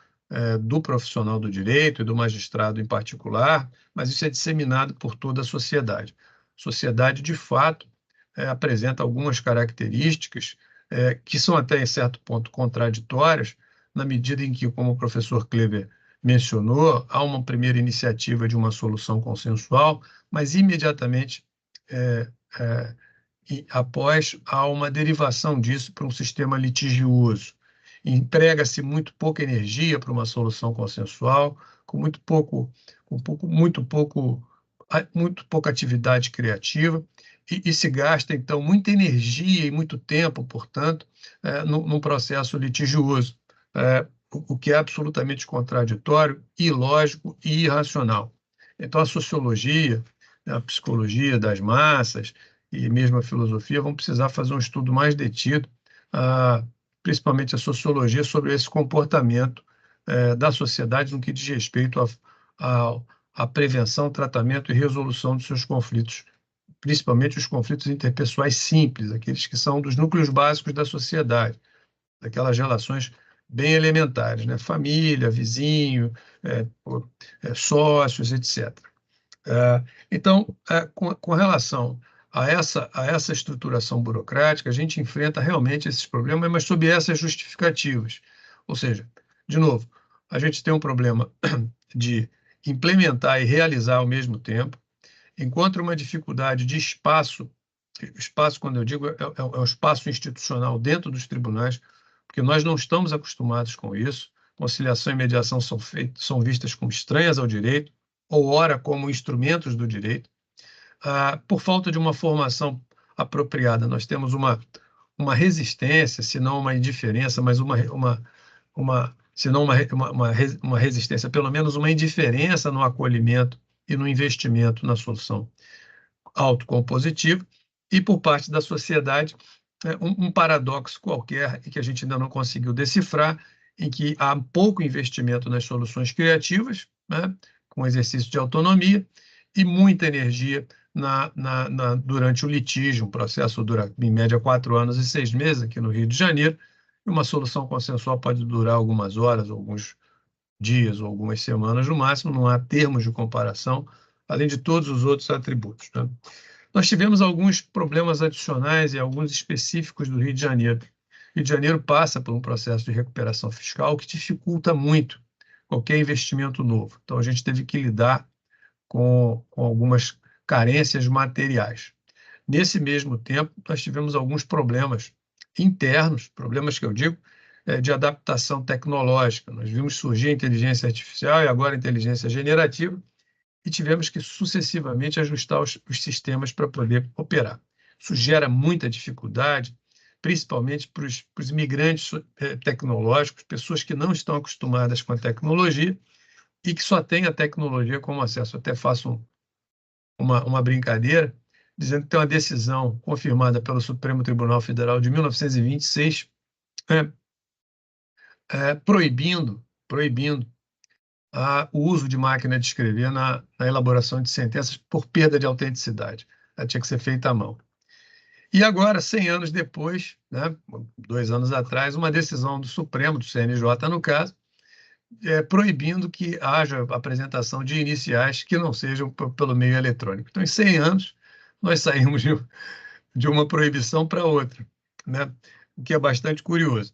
do profissional do direito e do magistrado em particular, mas isso é disseminado por toda a sociedade. A sociedade, de fato, apresenta algumas características que são até, em certo ponto, contraditórias, na medida em que, como o professor Kleber mencionou, há uma primeira iniciativa de uma solução consensual, mas imediatamente após há uma derivação disso para um sistema litigioso. Emprega-se muito pouca energia para uma solução consensual, com muito pouca atividade criativa, e se gasta, então, muita energia e muito tempo, portanto, num processo litigioso, o que é absolutamente contraditório, ilógico e irracional. Então, a sociologia, a psicologia das massas e mesmo a filosofia vão precisar fazer um estudo mais detido, principalmente a sociologia, sobre esse comportamento da sociedade no que diz respeito à prevenção, tratamento e resolução dos seus conflitos, principalmente os conflitos interpessoais simples, aqueles que são dos núcleos básicos da sociedade, daquelas relações bem elementares, né? Família, vizinho, sócios, etc. Então, com relação a essa estruturação burocrática, a gente enfrenta realmente esses problemas, mas sob essas justificativas. Ou seja, de novo, a gente tem um problema de implementar e realizar ao mesmo tempo, encontra uma dificuldade de espaço, quando eu digo, é o espaço institucional dentro dos tribunais, porque nós não estamos acostumados com isso. Conciliação e mediação são vistas como estranhas ao direito, ou ora como instrumentos do direito. Por falta de uma formação apropriada, nós temos uma resistência, se não uma indiferença, mas se não uma resistência, pelo menos uma indiferença no acolhimento e no investimento na solução autocompositiva, e por parte da sociedade, um paradoxo qualquer, que a gente ainda não conseguiu decifrar, em que há pouco investimento nas soluções criativas, né, com exercício de autonomia, e muita energia durante o litígio. Um processo dura, em média, 4 anos e 6 meses aqui no Rio de Janeiro, e uma solução consensual pode durar algumas horas, alguns dias ou algumas semanas no máximo, não há termos de comparação, além de todos os outros atributos, né? Nós tivemos alguns problemas adicionais e alguns específicos do Rio de Janeiro. O Rio de Janeiro passa por um processo de recuperação fiscal que dificulta muito qualquer investimento novo. Então, a gente teve que lidar com algumas carências materiais. Nesse mesmo tempo, nós tivemos alguns problemas internos, problemas que eu digo, de adaptação tecnológica. Nós vimos surgir a inteligência artificial e agora a inteligência generativa, e tivemos que sucessivamente ajustar os sistemas para poder operar. Isso gera muita dificuldade, principalmente para os migrantes tecnológicos, pessoas que não estão acostumadas com a tecnologia e que só têm a tecnologia como acesso. Até faço uma brincadeira, dizendo que tem uma decisão confirmada pelo Supremo Tribunal Federal de 1926, proibindo o uso de máquina de escrever na elaboração de sentenças por perda de autenticidade. Ela tinha que ser feita à mão. E agora, 100 anos depois, né, 2 anos atrás, uma decisão do Supremo, do CNJ no caso, proibindo que haja apresentação de iniciais que não sejam pelo meio eletrônico. Então, em 100 anos, nós saímos de uma proibição para outra, né, o que é bastante curioso.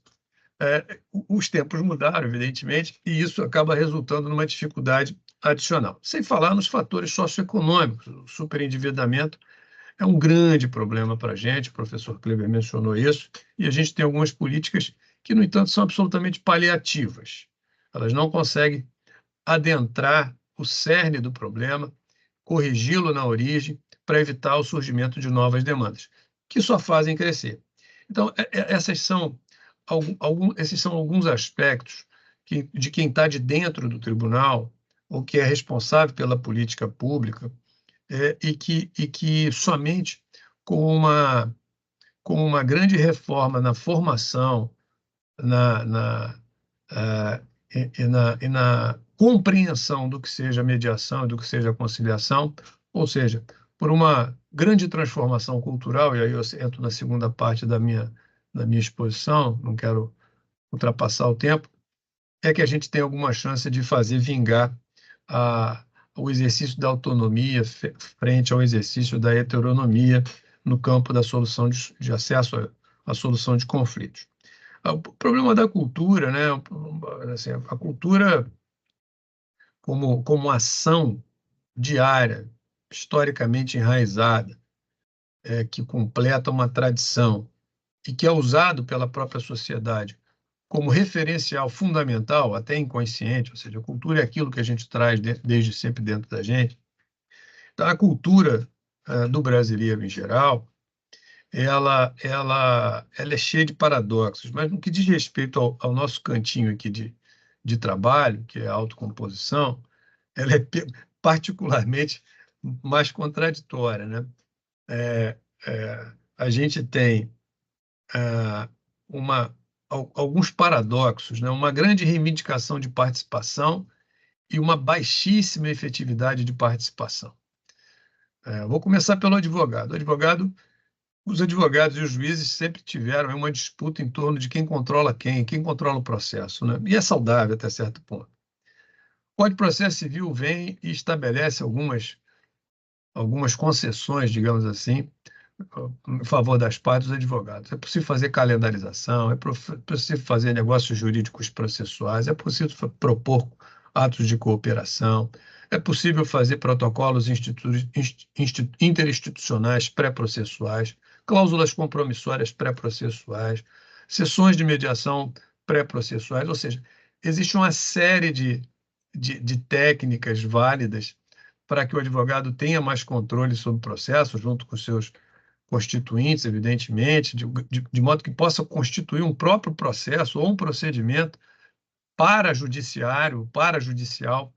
Os tempos mudaram, evidentemente, e isso acaba resultando numa dificuldade adicional. Sem falar nos fatores socioeconômicos. O superendividamento é um grande problema para a gente, o professor Kleber mencionou isso, e a gente tem algumas políticas que, no entanto, são absolutamente paliativas. Elas não conseguem adentrar o cerne do problema, corrigi-lo na origem, para evitar o surgimento de novas demandas, que só fazem crescer. Então, esses são alguns aspectos de quem está de dentro do tribunal, ou que é responsável pela política pública, e que somente com uma grande reforma na formação, e na compreensão do que seja mediação e do que seja conciliação, ou seja, por uma grande transformação cultural, e aí eu entro na segunda parte da minha exposição, não quero ultrapassar o tempo, é que a gente tem alguma chance de fazer vingar o exercício da autonomia frente ao exercício da heteronomia no campo da solução de acesso à solução de conflitos. O problema da cultura, né? Assim, a cultura como ação diária, historicamente enraizada, que completa uma tradição e que é usado pela própria sociedade como referencial fundamental, até inconsciente, ou seja, a cultura é aquilo que a gente traz desde sempre dentro da gente. Então, a cultura do brasileiro em geral, ela é cheia de paradoxos, mas no que diz respeito ao nosso cantinho aqui de trabalho, que é a autocomposição, ela é particularmente mais contraditória, né? A gente tem alguns paradoxos, né? Uma grande reivindicação de participação e uma baixíssima efetividade de participação. Vou começar pelo advogado. Os advogados e os juízes sempre tiveram uma disputa em torno de quem controla quem controla o processo, né? E é saudável até certo ponto. O Código de Processo Civil vem e estabelece algumas concessões, digamos assim, em favor das partes dos advogados. É possível fazer calendarização, é possível fazer negócios jurídicos processuais, é possível propor atos de cooperação, é possível fazer protocolos interinstitucionais pré-processuais, cláusulas compromissórias pré-processuais, sessões de mediação pré-processuais, ou seja, existe uma série de técnicas válidas para que o advogado tenha mais controle sobre o processo, junto com seus constituintes, evidentemente, de modo que possa constituir um próprio processo ou um procedimento parajudiciário, parajudicial.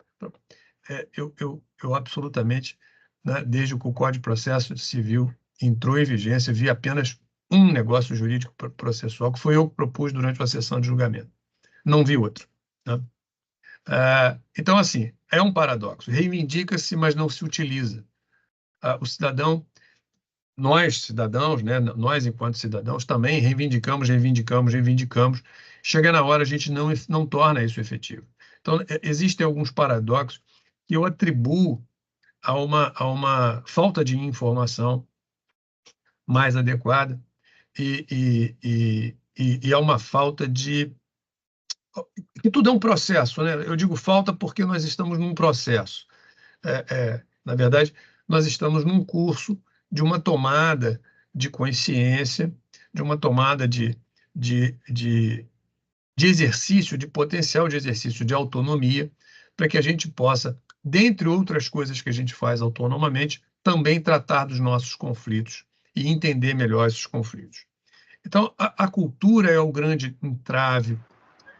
Eu absolutamente, né, desde que o Código de Processo Civil entrou em vigência, vi apenas um negócio jurídico processual, que foi eu que propus durante uma sessão de julgamento. Não vi outro, né? Então, assim, é um paradoxo. Reivindica-se, mas não se utiliza. O cidadão, nós cidadãos, né, nós enquanto cidadãos, também reivindicamos. Chega na hora, a gente não torna isso efetivo. Então, existem alguns paradoxos que eu atribuo a uma falta de informação mais adequada e a uma falta de... que tudo é um processo, né? Eu digo falta porque nós estamos num processo. Na verdade, nós estamos num curso de uma tomada de consciência, de uma tomada de exercício, de potencial de exercício de autonomia, para que a gente possa, dentre outras coisas que a gente faz autonomamente, também tratar dos nossos conflitos e entender melhor esses conflitos. Então, a cultura é o grande entrave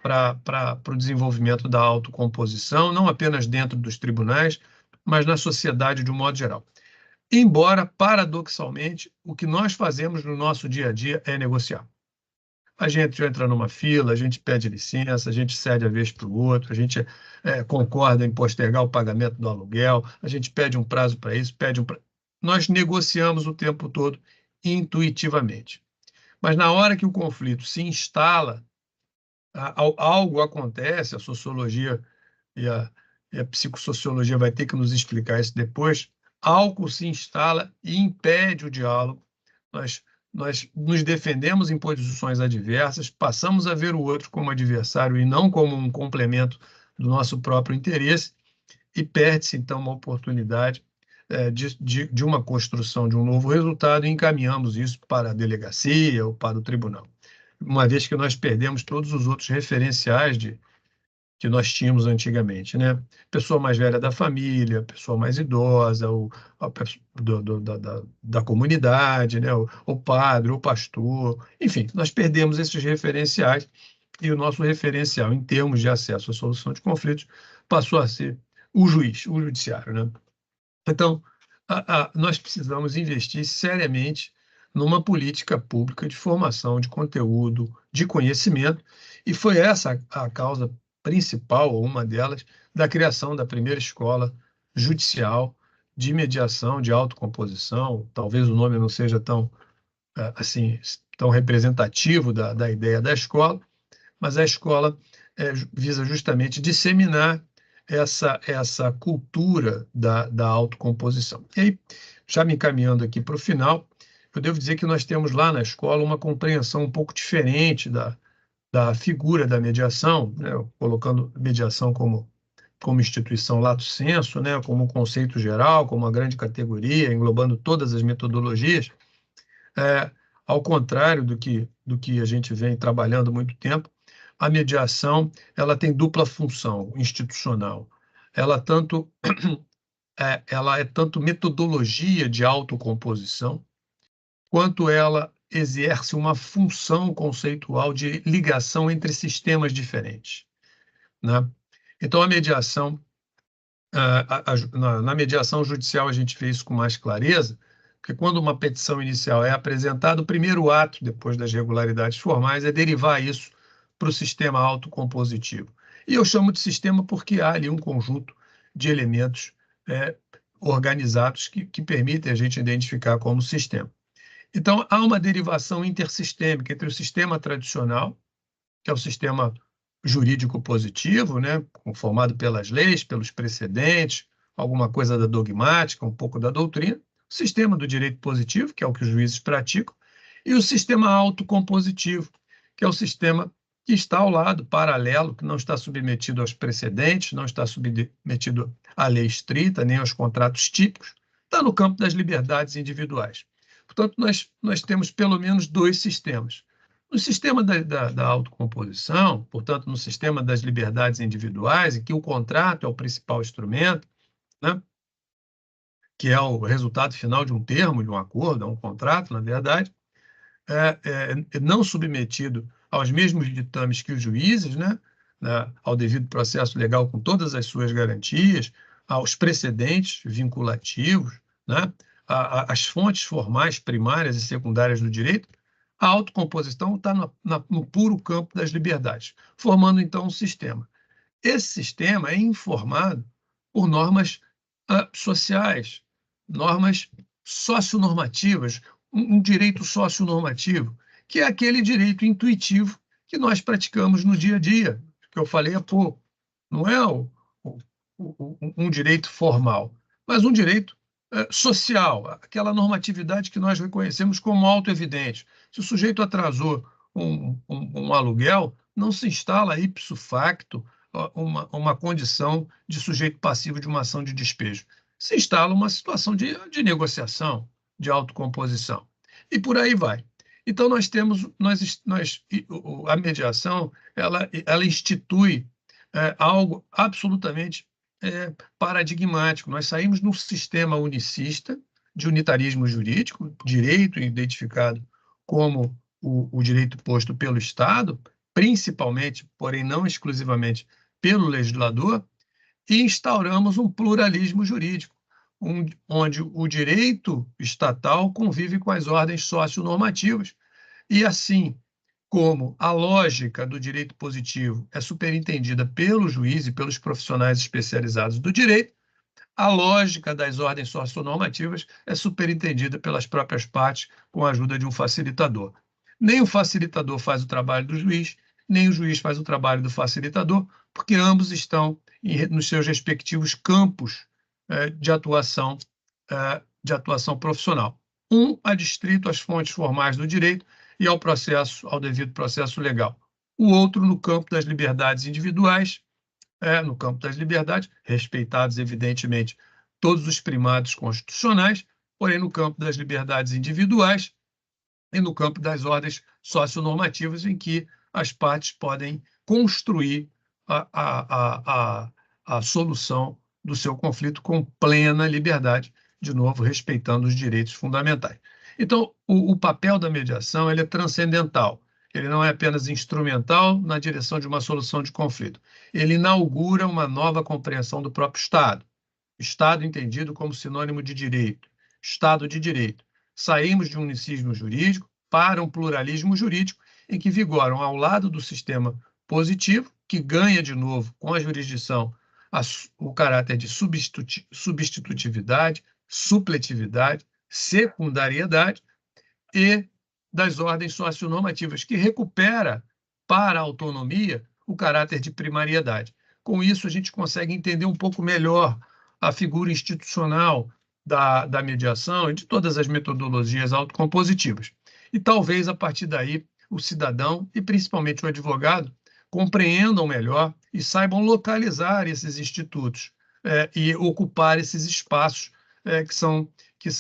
para o desenvolvimento da autocomposição, não apenas dentro dos tribunais, mas na sociedade de um modo geral. Embora, paradoxalmente, o que nós fazemos no nosso dia a dia é negociar. A gente entra numa fila, a gente pede licença, a gente cede a vez para o outro, a gente concorda em postergar o pagamento do aluguel, a gente pede um prazo para isso, Nós negociamos o tempo todo intuitivamente. Mas na hora que o conflito se instala, algo acontece, a sociologia e a psicossociologia vai ter que nos explicar isso depois, algo se instala e impede o diálogo. Nós nos defendemos em posições adversas, passamos a ver o outro como adversário e não como um complemento do nosso próprio interesse, e perde-se, então, uma oportunidade de uma construção de um novo resultado, e encaminhamos isso para a delegacia ou para o tribunal, uma vez que nós perdemos todos os outros referenciais que nós tínhamos antigamente, né? Pessoa mais velha da família, pessoa mais idosa, da comunidade, né? O padre, o pastor, enfim, nós perdemos esses referenciais, e o nosso referencial em termos de acesso à solução de conflitos passou a ser o juiz, o judiciário, né? Então, nós precisamos investir seriamente numa política pública de formação de conteúdo, de conhecimento, e foi essa a causa principal, ou uma delas, da criação da primeira escola judicial de mediação, de autocomposição. Talvez o nome não seja tão representativo da ideia da escola, mas a escola visa justamente disseminar essa cultura da autocomposição. E aí, já me encaminhando aqui para o final, eu devo dizer que nós temos lá na escola uma compreensão um pouco diferente da figura da mediação, né? Colocando mediação como instituição lato sensu, né? Como um conceito geral, como uma grande categoria, englobando todas as metodologias. Ao contrário do que a gente vem trabalhando há muito tempo, a mediação ela tem dupla função institucional. Ela é tanto metodologia de autocomposição, quanto ela exerce uma função conceitual de ligação entre sistemas diferentes, né? Então, a mediação, na mediação judicial, a gente vê isso com mais clareza, porque quando uma petição inicial é apresentada, o primeiro ato, depois das regularidades formais, é derivar isso para o sistema autocompositivo. E eu chamo de sistema porque há ali um conjunto de elementos organizados que permitem a gente identificar como sistema. Então, há uma derivação intersistêmica entre o sistema tradicional, que é o sistema jurídico positivo, né, formado pelas leis, pelos precedentes, alguma coisa da dogmática, um pouco da doutrina, o sistema do direito positivo, que é o que os juízes praticam, e o sistema autocompositivo, que é o sistema que está ao lado, paralelo, que não está submetido aos precedentes, não está submetido à lei estrita, nem aos contratos típicos, está no campo das liberdades individuais. Portanto, nós temos pelo menos dois sistemas. No sistema da autocomposição, portanto, no sistema das liberdades individuais, em que o contrato é o principal instrumento, né, que é o resultado final de um termo, de um acordo, é um contrato, na verdade, não submetido aos mesmos ditames que os juízes, né, ao devido processo legal com todas as suas garantias, aos precedentes vinculativos, né, às fontes formais primárias e secundárias do direito, a autocomposição está no puro campo das liberdades, formando, então, um sistema. Esse sistema é informado por normas sociais, normas socionormativas, um direito socionormativo, que é aquele direito intuitivo que nós praticamos no dia a dia, que eu falei há pouco. Não é um direito formal, mas um direito social, aquela normatividade que nós reconhecemos como autoevidente. Se o sujeito atrasou um aluguel, não se instala ipso facto uma condição de sujeito passivo de uma ação de despejo. Se instala uma situação de negociação, de autocomposição. E por aí vai. Então, nós temos, a mediação, ela institui algo absolutamente paradigmático. Nós saímos num sistema unicista, de unitarismo jurídico, direito identificado como o direito posto pelo Estado, principalmente, porém não exclusivamente, pelo legislador, e instauramos um pluralismo jurídico, onde o direito estatal convive com as ordens socionormativas, e assim como a lógica do direito positivo é superintendida pelo juiz e pelos profissionais especializados do direito, a lógica das ordens socionormativas é superintendida pelas próprias partes com a ajuda de um facilitador. Nem o facilitador faz o trabalho do juiz, nem o juiz faz o trabalho do facilitador, porque ambos estão nos seus respectivos campos de atuação profissional. Um adstrito às fontes formais do direito e ao devido processo legal. O outro no campo das liberdades individuais, no campo das liberdades, respeitados, evidentemente, todos os primados constitucionais, porém no campo das liberdades individuais e no campo das ordens socionormativas, em que as partes podem construir a solução do seu conflito com plena liberdade, de novo, respeitando os direitos fundamentais. Então, o papel da mediação ele é transcendental. Ele não é apenas instrumental na direção de uma solução de conflito. Ele inaugura uma nova compreensão do próprio Estado. Estado entendido como sinônimo de direito. Estado de direito. Saímos de um unicismo jurídico para um pluralismo jurídico em que vigoram, ao lado do sistema positivo, que ganha de novo com a jurisdição o caráter de substitutividade, supletividade, secundariedade, e das ordens socionormativas, que recupera para a autonomia o caráter de primariedade. Com isso, a gente consegue entender um pouco melhor a figura institucional da mediação e de todas as metodologias autocompositivas. E talvez, a partir daí, o cidadão e principalmente o advogado compreendam melhor e saibam localizar esses institutos e ocupar esses espaços que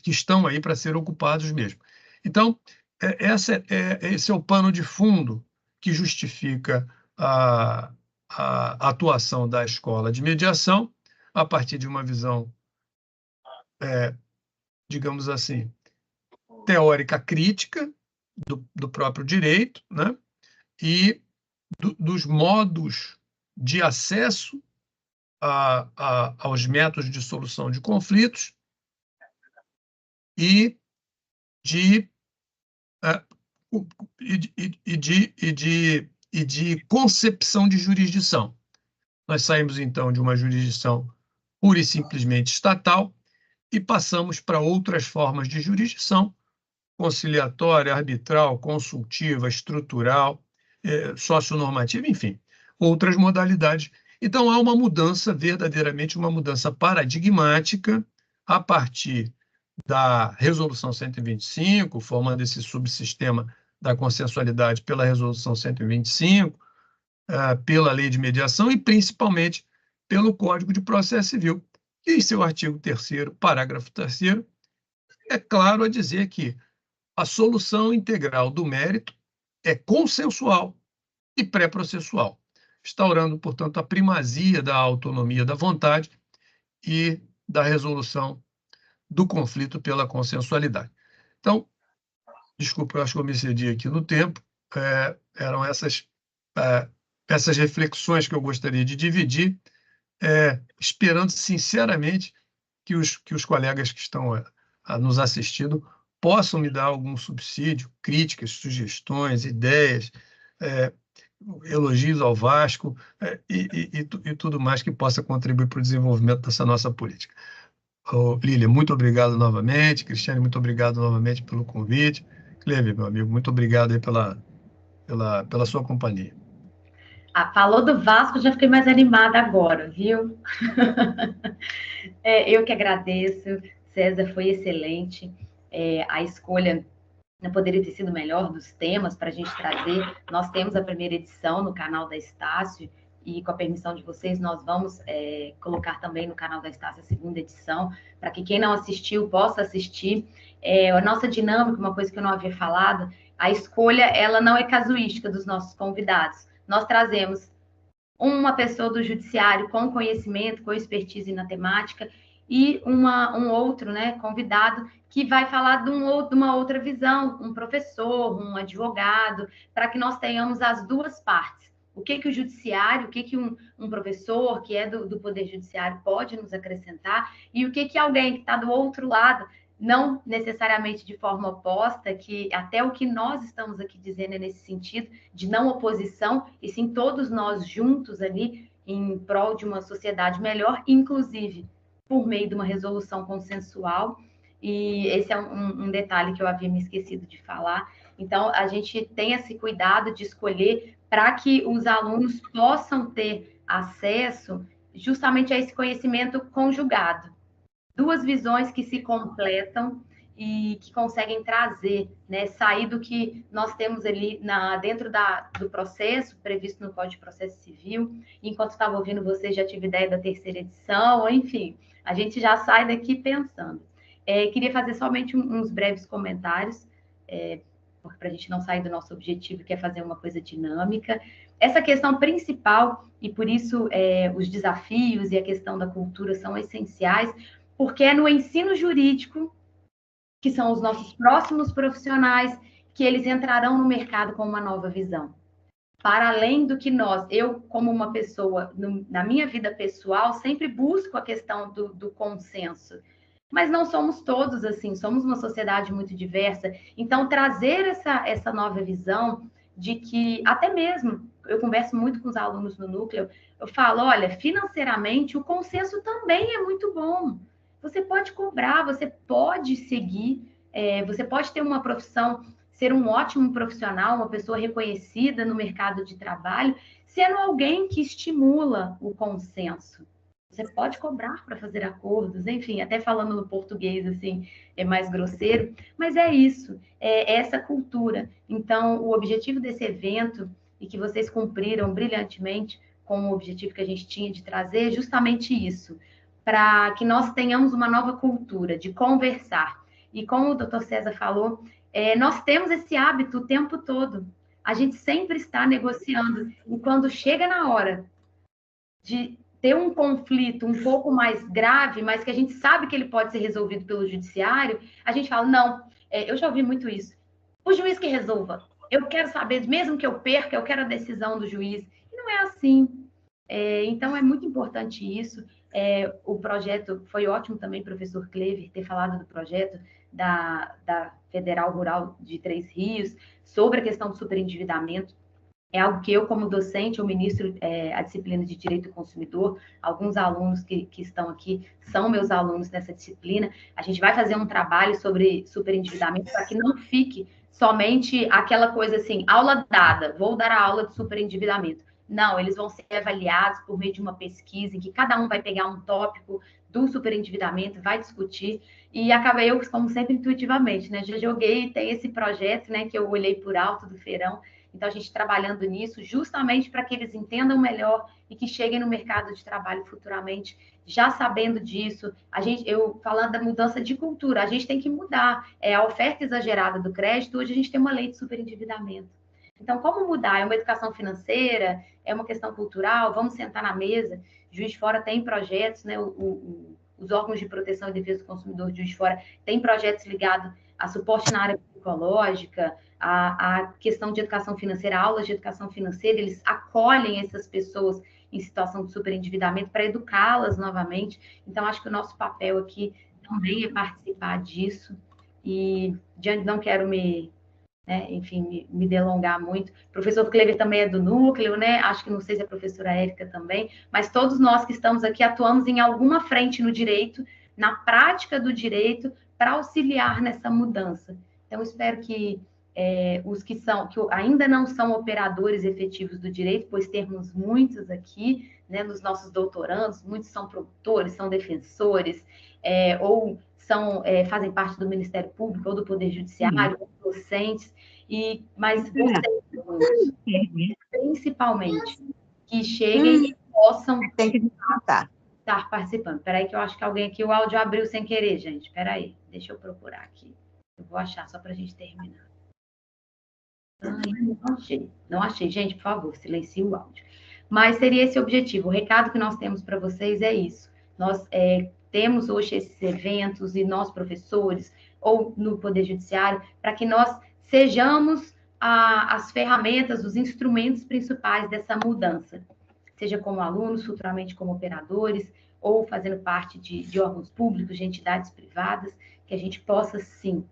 estão aí para ser ocupados mesmo. Então, esse é o pano de fundo que justifica a atuação da escola de mediação a partir de uma visão, digamos assim, teórica crítica do próprio direito, né? E dos modos de acesso aos métodos de solução de conflitos e de concepção de jurisdição. Nós saímos, então, de uma jurisdição pura e simplesmente estatal e passamos para outras formas de jurisdição, conciliatória, arbitral, consultiva, estrutural, socionormativa, enfim, outras modalidades. Então, há uma mudança, verdadeiramente uma mudança paradigmática, a partir da Resolução 125, formando esse subsistema da consensualidade pela Resolução 125, pela Lei de Mediação e, principalmente, pelo Código de Processo Civil, que, em seu artigo 3º, parágrafo 3º, é claro a dizer que a solução integral do mérito é consensual e pré-processual, instaurando, portanto, a primazia da autonomia da vontade e da resolução do conflito pela consensualidade. Então, desculpa, eu acho que eu me excedi aqui no tempo, eram essas reflexões que eu gostaria de dividir, esperando sinceramente que os colegas que estão nos assistindo possam me dar algum subsídio, críticas, sugestões, ideias, elogios ao Vasco e tudo mais que possa contribuir para o desenvolvimento dessa nossa política. Lília, muito obrigado novamente. Cristiane, muito obrigado novamente pelo convite. Cleber, meu amigo, muito obrigado aí pela sua companhia. Falou do Vasco, já fiquei mais animada agora, viu? Eu que agradeço, César, foi excelente. A escolha não poderia ter sido melhor dos temas para a gente trazer. Nós temos a primeira edição no canal da Estácio, e com a permissão de vocês, nós vamos colocar também no canal da Estácio a segunda edição, para que quem não assistiu possa assistir. A nossa dinâmica, uma coisa que eu não havia falado, a escolha, ela não é casuística dos nossos convidados. Nós trazemos uma pessoa do judiciário com conhecimento, com expertise na temática, e um outro, né, convidado que vai falar de uma outra visão, um professor, um advogado, para que nós tenhamos as duas partes. O que o judiciário, o que um professor que é do Poder Judiciário pode nos acrescentar, e o que alguém que está do outro lado, não necessariamente de forma oposta, que até o que nós estamos aqui dizendo é nesse sentido, de não oposição, e sim todos nós juntos ali em prol de uma sociedade melhor, inclusive por meio de uma resolução consensual. E esse é um detalhe que eu havia me esquecido de falar. Então, a gente tem esse cuidado de escolher para que os alunos possam ter acesso justamente a esse conhecimento conjugado. Duas visões que se completam e que conseguem trazer, né, sair do que nós temos ali dentro do processo, previsto no Código de Processo Civil. Enquanto estava ouvindo você, já tive ideia da terceira edição, enfim, a gente já sai daqui pensando. Queria fazer somente uns breves comentários, para a gente não sair do nosso objetivo, que é fazer uma coisa dinâmica. Essa questão principal, e por isso os desafios e a questão da cultura são essenciais, porque é no ensino jurídico, que são os nossos próximos profissionais, que eles entrarão no mercado com uma nova visão. Para além do que eu, como uma pessoa, na minha vida pessoal, sempre busco a questão do consenso. Mas não somos todos assim, somos uma sociedade muito diversa. Então, trazer essa nova visão de que, até mesmo, eu converso muito com os alunos no núcleo, eu falo, olha, financeiramente, o consenso também é muito bom. Você pode cobrar, você pode seguir, você pode ter uma profissão, ser um ótimo profissional, uma pessoa reconhecida no mercado de trabalho, sendo alguém que estimula o consenso. Você pode cobrar para fazer acordos, enfim, até falando no português, assim, é mais grosseiro, mas é isso, é essa cultura. Então, o objetivo desse evento, e que vocês cumpriram brilhantemente com o objetivo que a gente tinha de trazer, é justamente isso, para que nós tenhamos uma nova cultura de conversar. E como o doutor César falou, nós temos esse hábito o tempo todo. A gente sempre está negociando, e quando chega na hora de ter um conflito um pouco mais grave, mas que a gente sabe que ele pode ser resolvido pelo judiciário, a gente fala, não, eu já ouvi muito isso, o juiz que resolva, eu quero saber, mesmo que eu perca, eu quero a decisão do juiz. E não é assim. Então, é muito importante isso. O projeto, foi ótimo também, professor Clever, ter falado do projeto da Federal Rural de Três Rios, sobre a questão do superendividamento. É algo que eu, como docente, eu ministro a disciplina de Direito do Consumidor. Alguns alunos que estão aqui são meus alunos nessa disciplina. A gente vai fazer um trabalho sobre superendividamento para que não fique somente aquela coisa assim, aula dada, vou dar a aula de superendividamento. Não, eles vão ser avaliados por meio de uma pesquisa em que cada um vai pegar um tópico do superendividamento, vai discutir, e acaba eu, como sempre, intuitivamente, né? Já joguei, tem esse projeto, né, que eu olhei por alto do feirão. Então, a gente trabalhando nisso justamente para que eles entendam melhor e que cheguem no mercado de trabalho futuramente, já sabendo disso. Eu falando da mudança de cultura, a gente tem que mudar. A oferta exagerada do crédito, hoje a gente tem uma lei de superendividamento. Então, como mudar? É uma educação financeira? É uma questão cultural? Vamos sentar na mesa. Juiz de Fora tem projetos, né? Os órgãos de proteção e defesa do consumidor de Juiz de Fora tem projetos ligados a suporte na área psicológica, a questão de educação financeira, aulas de educação financeira, eles acolhem essas pessoas em situação de superendividamento para educá-las novamente. Então, acho que o nosso papel aqui também é participar disso. E não quero me delongar muito. O professor Clever também é do núcleo, né? Acho que não sei se a professora Érica também, mas todos nós que estamos aqui atuamos em alguma frente no direito, na prática do direito, para auxiliar nessa mudança. Então, espero que os que ainda não são operadores efetivos do direito, pois temos muitos aqui, né, nos nossos doutorandos, muitos são promotores, são defensores, ou fazem parte do Ministério Público ou do Poder Judiciário, docentes, mas vocês, principalmente, que cheguem e possam estar participando. Espera aí que eu acho que alguém aqui, o áudio abriu sem querer, gente. Espera aí, deixa eu procurar aqui. Eu vou achar só para a gente terminar. Não achei. Gente, por favor, silencie o áudio. Mas seria esse o objetivo. O recado que nós temos para vocês é isso. Nós temos hoje esses eventos e nós, professores, ou no Poder Judiciário, para que nós sejamos as ferramentas, os instrumentos principais dessa mudança, seja como alunos, futuramente como operadores, ou fazendo parte de órgãos públicos, de entidades privadas, que a gente possa, sim,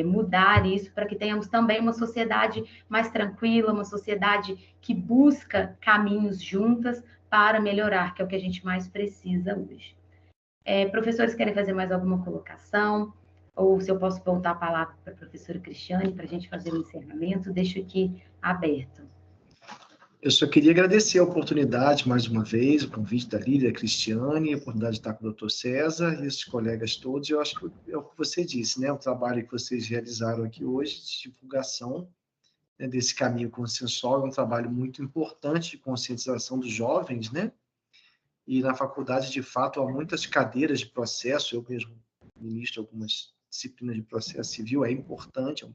mudar isso para que tenhamos também uma sociedade mais tranquila, uma sociedade que busca caminhos juntas para melhorar, que é o que a gente mais precisa hoje. Professores querem fazer mais alguma colocação? Ou se eu posso voltar a palavra para a professora Cristiane para a gente fazer o encerramento, deixo aqui aberto. Eu só queria agradecer a oportunidade, mais uma vez, o convite da Lília, a Cristiane, a oportunidade de estar com o Dr. César e esses colegas todos. Eu acho que é o que você disse, né? O trabalho que vocês realizaram aqui hoje de divulgação, né, desse caminho consensual é um trabalho muito importante de conscientização dos jovens, né? E na faculdade, de fato, há muitas cadeiras de processo, eu mesmo ministro algumas disciplinas de processo civil, é importante,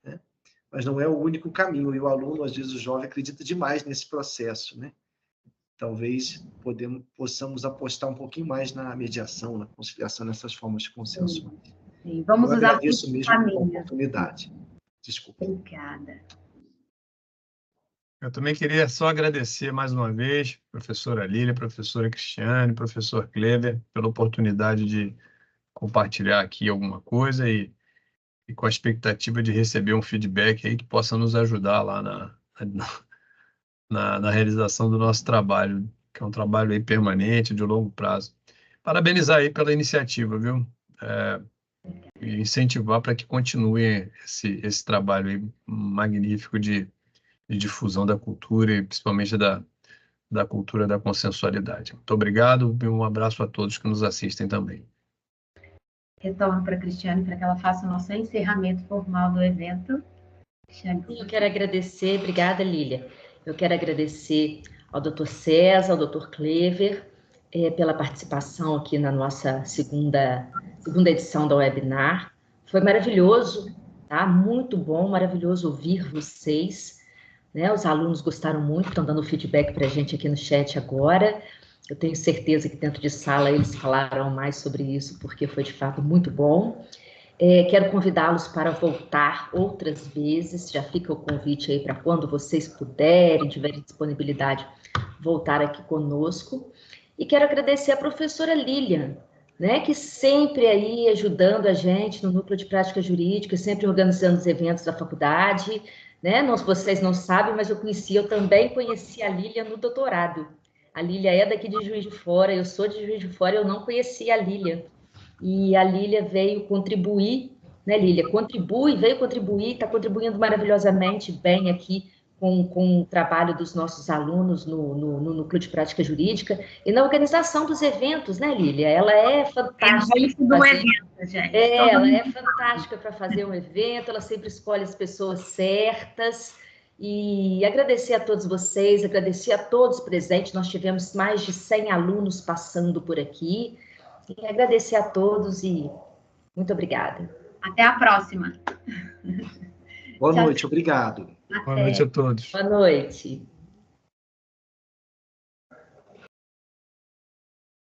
né? Mas não é o único caminho, e o aluno, às vezes o jovem, acredita demais nesse processo, né? Talvez possamos apostar um pouquinho mais na mediação, na conciliação, nessas formas de consenso. Sim. Vamos eu usar agradeço mesmo a oportunidade. Desculpa. Obrigada. Eu também queria só agradecer mais uma vez, professora Lília, professora Cristiane, professor Clever, pela oportunidade de compartilhar aqui alguma coisa e com a expectativa de receber um feedback aí que possa nos ajudar lá na realização do nosso trabalho, que é um trabalho aí permanente, de longo prazo. Parabenizar aí pela iniciativa, viu? E incentivar para que continue esse trabalho aí magnífico de difusão da cultura e principalmente da cultura da consensualidade. Muito obrigado e um abraço a todos que nos assistem também. Retorno para a Cristiane para que ela faça o nosso encerramento formal do evento. Eu quero agradecer, obrigada, Lília. Eu quero agradecer ao Dr. César, ao Dr. Clever, pela participação aqui na nossa segunda edição da webinar. Foi maravilhoso, tá? Muito bom, maravilhoso ouvir vocês, né? Os alunos gostaram muito, estão dando feedback para a gente aqui no chat agora. Eu tenho certeza que dentro de sala eles falarão mais sobre isso, porque foi de fato muito bom. Quero convidá-los para voltar outras vezes, já fica o convite aí para quando vocês puderem, tiverem disponibilidade, voltar aqui conosco. E quero agradecer a professora Lilian, né, que sempre aí ajudando a gente no Núcleo de Prática Jurídica, sempre organizando os eventos da faculdade, né? Vocês não sabem, mas eu também conheci a Lilian no doutorado. A Lilian é daqui de Juiz de Fora, eu sou de Juiz de Fora, eu não conhecia a Lilian. E a Lília veio contribuir, né, Lília? Veio contribuir, está contribuindo maravilhosamente bem aqui com o trabalho dos nossos alunos no Núcleo de Prática Jurídica e na organização dos eventos, né, Lília? Ela é fantástica. Ela é fantástica para fazer um evento, ela sempre escolhe as pessoas certas. E agradecer a todos vocês, agradecer a todos presentes. Nós tivemos mais de 100 alunos passando por aqui. E agradecer a todos e muito obrigada. Até a próxima. Boa noite, obrigado. Boa noite a todos. Boa noite.